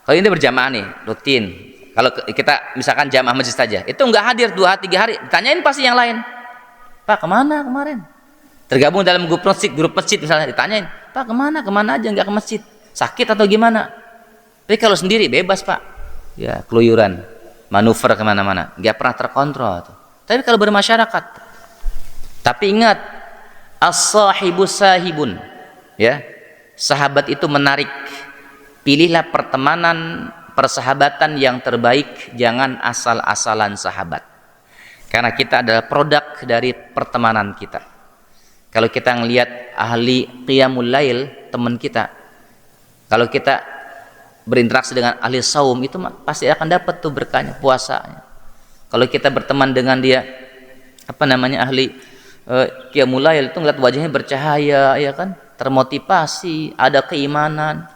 kalau ini berjamaah nih rutin, kalau kita misalkan jamaah masjid saja, itu nggak hadir 2-3 hari, ditanyain pasti yang lain, Pak kemana kemarin? Tergabung dalam grup masjid misalnya, ditanyain, Pak kemana aja nggak ke masjid, sakit atau gimana? Tapi kalau sendiri bebas, Pak, ya keluyuran, manuver kemana-mana, nggak pernah terkontrol tuh. Tapi kalau bermasyarakat, tapi ingat, as-sahibu sahibun, ya, sahabat itu menarik. Pilihlah persahabatan yang terbaik, jangan asal-asalan sahabat. Karena kita adalah produk dari pertemanan kita. Kalau kita ngelihat ahli qiyamul lail, teman kita, kalau kita berinteraksi dengan ahli saum, itu pasti akan dapat tuh berkahnya puasanya. Kalau kita berteman dengan dia ahli qiyamul lail, itu ngeliat wajahnya bercahaya, ya kan, termotivasi, ada keimanan,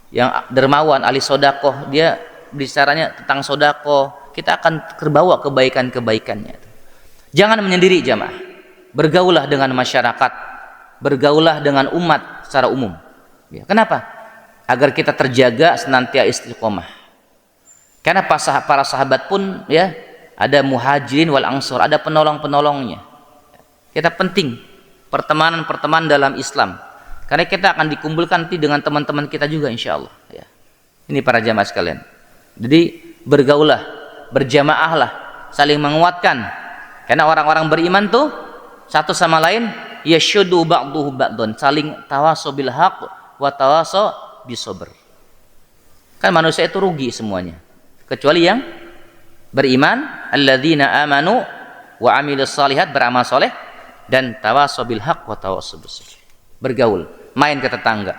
yang dermawan, ahli sodakoh, dia bicaranya tentang sodakoh, kita akan terbawa kebaikan-kebaikannya. Jangan menyendiri jamaah, bergaulah dengan masyarakat, bergaulah dengan umat secara umum, ya. Kenapa? Agar kita terjaga senantiasa istiqomah. Karena para sahabat pun, ya, ada muhajirin wal ansor, ada penolong-penolongnya. Kita penting pertemanan dalam Islam, karena kita akan dikumpulkan nanti dengan teman-teman kita juga insya Allah, ya. Ini para jamaah sekalian, jadi bergaulah, berjamaahlah, saling menguatkan. Karena orang-orang beriman tuh satu sama lain yasyudu ba'duhu ba'dun, saling tawaso bil haq wa tawaso bisobr. Kan manusia itu rugi semuanya, kecuali yang beriman, alladzina amanu wa amilus shalihat, beramal soleh, dan tawaso bil haq wa tawaso bisobr. Bergaul, main ke tetangga,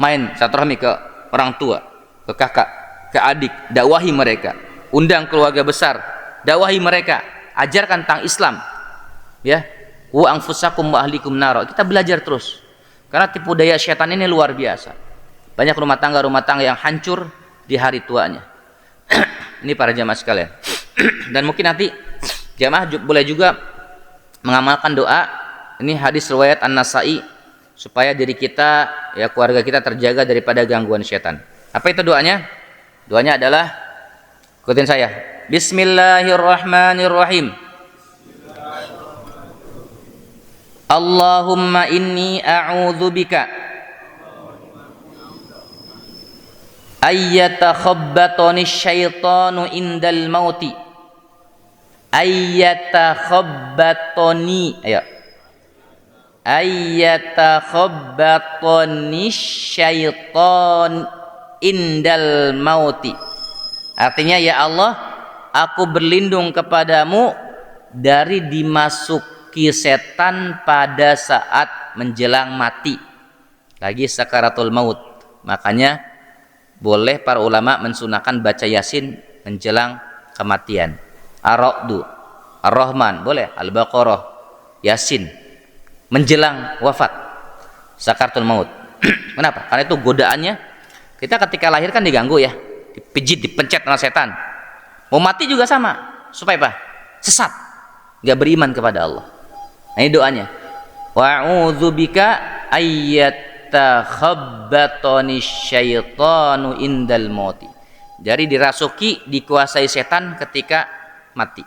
main silaturahmi ke orang tua, ke kakak, ke adik, dakwahi mereka, undang keluarga besar, dakwahi mereka, ajarkan tentang Islam, ya. Wa anfusakum wa ahlikum naro. Kita belajar terus, karena tipu daya syaitan ini luar biasa. Banyak rumah tangga yang hancur di hari tuanya. Ini para jamaah sekalian. Dan mungkin nanti jamaah boleh juga mengamalkan doa. Ini hadis riwayat An-Nasa'i, supaya diri kita, ya, keluarga kita terjaga daripada gangguan syaitan. Apa itu doanya? Doanya adalah, ikutin saya, Bismillahirrahmanirrahim. Allahumma inni a'udzubika ayyatakhabbatani syaitanu indal mauti. Ayyatakhabbatani, ayo, ayyatakhabbatani syaitan indal mauti. Artinya, ya Allah, aku berlindung kepadamu dari dimasuki setan pada saat menjelang mati, lagi sakaratul maut. Makanya boleh para ulama mensunahkan baca Yasin menjelang kematian. Ar-Ra'du, Ar-Rahman, boleh, Al-Baqarah, Yasin menjelang wafat, sakaratul maut. Kenapa? Karena itu godaannya, kita ketika lahir kan diganggu, ya, dipijit, dipencet sama setan. Mau mati juga sama, supaya apa? Sesat, gak beriman kepada Allah. Nah, ini doanya. Wa'udzubika ayyatakhabbatani syaitanu indal mauti. Jadi dirasuki, dikuasai setan ketika mati.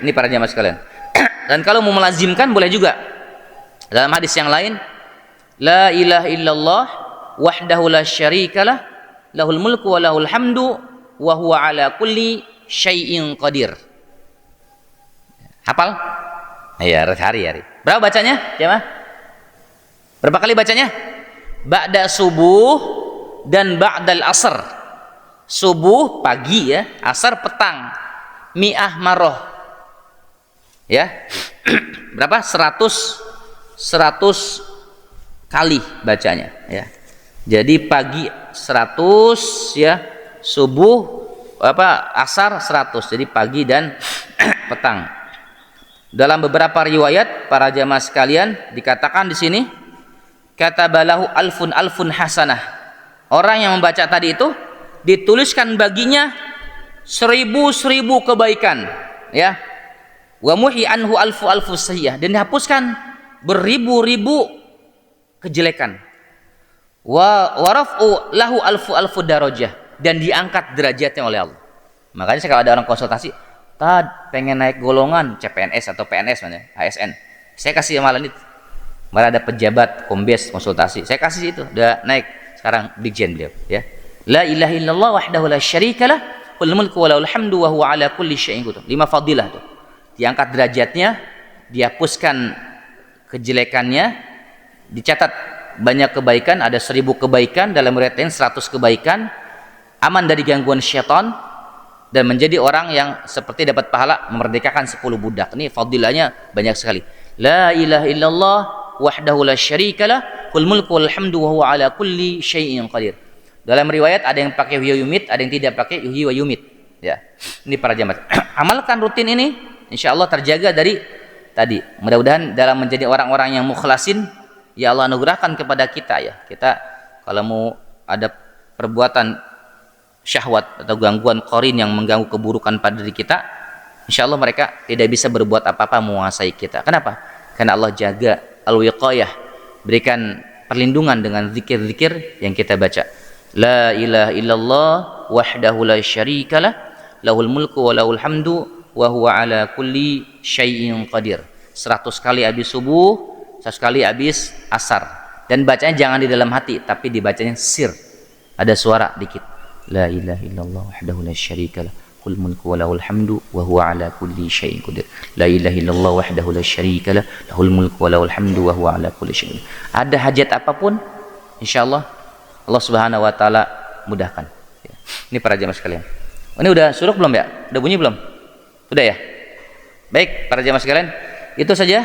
Ini para jamaah sekalian. Dan kalau mau melazimkan boleh juga. Dalam hadis yang lain, la ilaha illallah wahdahu la syarikalah, lahul mulku wa lahul hamdu wa huwa ala kulli syai'in qadir. Hafal? Iya, hari-hari. Berapa bacanya? Jemaah? Berapa kali bacanya? Ba'da subuh dan ba'dal asr. Subuh pagi ya, asar petang. Mi'ah maroh. Ya. Berapa? 100 kali bacanya ya. Jadi pagi 100 ya, subuh asar 100. Jadi pagi dan petang. Dalam beberapa riwayat para jamaah sekalian dikatakan di sini katabalahu alfun hasanah. Orang yang membaca tadi itu dituliskan baginya 1000 kebaikan ya. Wa muhi anhu alfu sayyi'ah, dan dihapuskan beribu-ribu kejelekan. Wa raf'u lahu alfu darajah, dan diangkat derajatnya oleh Allah. Makanya kalau ada orang konsultasi, "Tad, pengen naik golongan CPNS atau PNS mana? ASN." Saya kasih malah itu. Malah ada pejabat kombes konsultasi. Saya kasih itu, udah naik sekarang Brigjen beliau, ya. La ilaha illallah wahdahu la syarikalah, lahul mulku wa lahul hamdu wa huwa ala kulli syai'in qadir. 5 fadilah tuh. Diangkat derajatnya, dihapuskan kejelekannya, dicatat banyak kebaikan, ada 1000 kebaikan, dalam riwayat lain 100 kebaikan, aman dari gangguan syaitan, dan menjadi orang yang seperti dapat pahala memerdekakan 10 budak. Ini fadilahnya banyak sekali. La ilaha illallah wahdahu la syarikalah, lahul mulku wal hamdu wa huwa ala kulli syai'in qadir. Dalam riwayat ada yang pakai yuhyi wa yumit, ada yang tidak pakai yuhyi wa yumit. Ya. Ini para jamaah. Amalkan rutin ini, insyaallah terjaga dari tadi. Mudah-mudahan dalam menjadi orang-orang yang mukhlasin, ya Allah anugerahkan kepada kita ya. Kita kalau mau ada perbuatan syahwat atau gangguan qarin yang mengganggu keburukan pada diri kita, insyaallah mereka tidak bisa berbuat apa-apa menguasai kita. Kenapa? Karena Allah jaga al-wiqayah, berikan perlindungan dengan zikir-zikir yang kita baca. La ilaha illallah wahdahu la syarikalah, lahul mulku wa lahul hamdu wa huwa ala kulli syai'in qadir. 100 kali habis subuh, 100 kali habis asar. Dan bacanya jangan di dalam hati, tapi dibacanya sir. Ada suara dikit. La ilaha illallah wahdahu la syarikalah, lahul mulku wa lahul hamdu wa huwa ala kulli syai'in qadir. La ilaha illallah wahdahu la syarikalah, lahul mulku wa lahul hamdu wa huwa ala kulli syai'in qadir. Ada hajat apapun, insyaallah Allah Subhanahu wa taala mudahkan. Ini para jamaah sekalian. Ini udah suruk belum ya? Udah bunyi belum? Udah ya? Baik, para jamaah sekalian, itu saja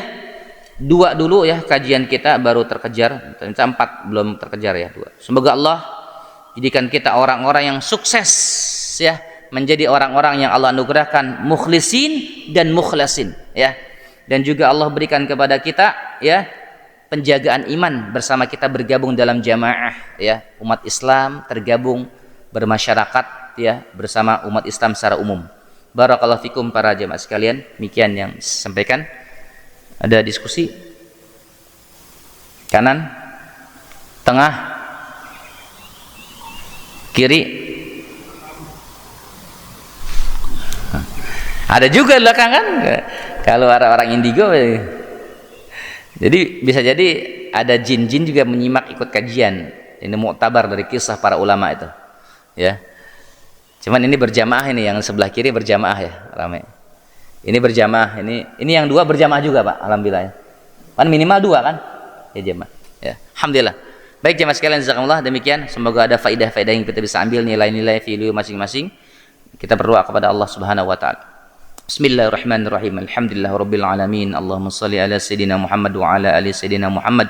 2 dulu ya kajian kita baru terkejar. Ternyata 4 belum terkejar ya, 2. Semoga Allah jadikan kita orang-orang yang sukses ya, menjadi orang-orang yang Allah anugerahkan mukhlisin dan mukhlasin ya. Dan juga Allah berikan kepada kita ya penjagaan iman bersama kita bergabung dalam jamaah ya, umat Islam tergabung bermasyarakat ya bersama umat Islam secara umum. Barakallahu fikum para jamaah sekalian, demikian yang disampaikan. Ada diskusi? Kanan, tengah, kiri. Ada juga belakangan. Kalau orang-orang indigo, jadi bisa jadi ada jin-jin juga menyimak ikut kajian. Ini muktabar dari kisah para ulama itu. Ya. Cuman ini berjamaah, ini yang sebelah kiri berjamaah ya, ramai. Ini berjamaah, ini yang 2 berjamaah juga, Pak. Alhamdulillah ya. Kan minimal 2 kan? Ya jamaah. Ya. Alhamdulillah. Baik jamaah sekalian, jazakumullah, demikian. Semoga ada faidah-faidah yang kita bisa ambil, nilai-nilai fi'il masing-masing. Kita berdoa kepada Allah Subhanahu wa taala. Bismillahirrahmanirrahim. Alhamdulillahirabbil alamin. Allahumma shalli ala sayidina Muhammad wa ala ali sayidina Muhammad.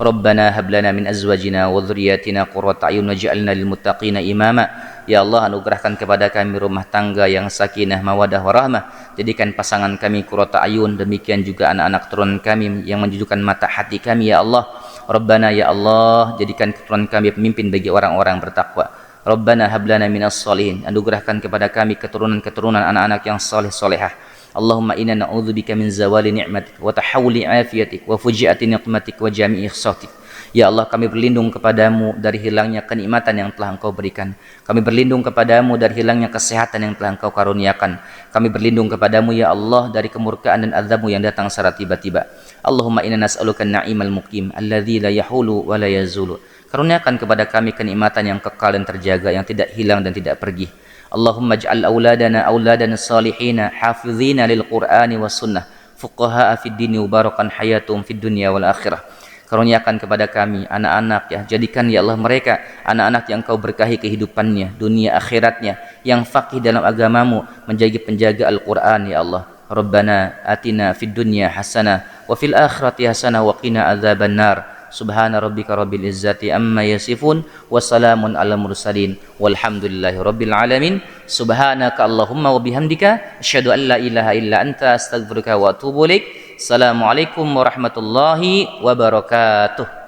Rabbana hab lana min azwajina wa dhurriyyatina qurrata a'yun waj'alna lil muttaqina imama. Ya Allah, anugerahkan kepada kami rumah tangga yang sakinah, mawaddah, warahmah. Jadikan pasangan kami qurrata a'yun, demikian juga anak-anak turunan kami yang menjejukkan mata hati kami ya Allah. Rabbana ya Allah, jadikan keturunan kami pemimpin bagi orang-orang bertakwa. Rabbana hab lana minas shalihin, anugerahkan kepada kami keturunan-keturunan anak-anak yang saleh salehah. Allahumma inna na'udzubika min zawali ni'matik wa tahawuli afiyatik wa fujiati niqmatik wa jami'i ikhsatik. Ya Allah, kami berlindung kepadamu dari hilangnya kenikmatan yang telah Engkau berikan. Kami berlindung kepadamu dari hilangnya kesehatan yang telah Engkau karuniakan. Kami berlindung kepadamu ya Allah dari kemurkaan dan azabmu yang datang secara tiba-tiba. Allahumma inna nas'aluka an-na'imal muqim alladzi la yahulu wa la yazulu. Karuniakan kepada kami kenikmatan yang kekal dan terjaga, yang tidak hilang dan tidak pergi. Allahumma ij'al auladana salihina hafizina lil Qur'ani was sunnah fuqaha'a fid dini mubarakan hayatum fid dunya wal akhirah. Karuniakan kepada kami anak-anak ya, jadikan ya Allah mereka anak-anak yang Kau berkahi kehidupannya, dunia akhiratnya, yang faqih dalam agamamu, menjadi penjaga Al-Qur'an ya Allah. Rabbana atina fid dunya hasanah wa fil akhirati hasanah wa qina adzabannar. Subhana rabbika rabbil izzati amma yasifun wa salamun ala mursalin walhamdulillahi rabbil alamin. Subhanaka Allahumma wa bihamdika asyhadu an la ilaha illa anta astaghfiruka wa atubu ilaik. Assalamualaikum warahmatullahi wabarakatuh.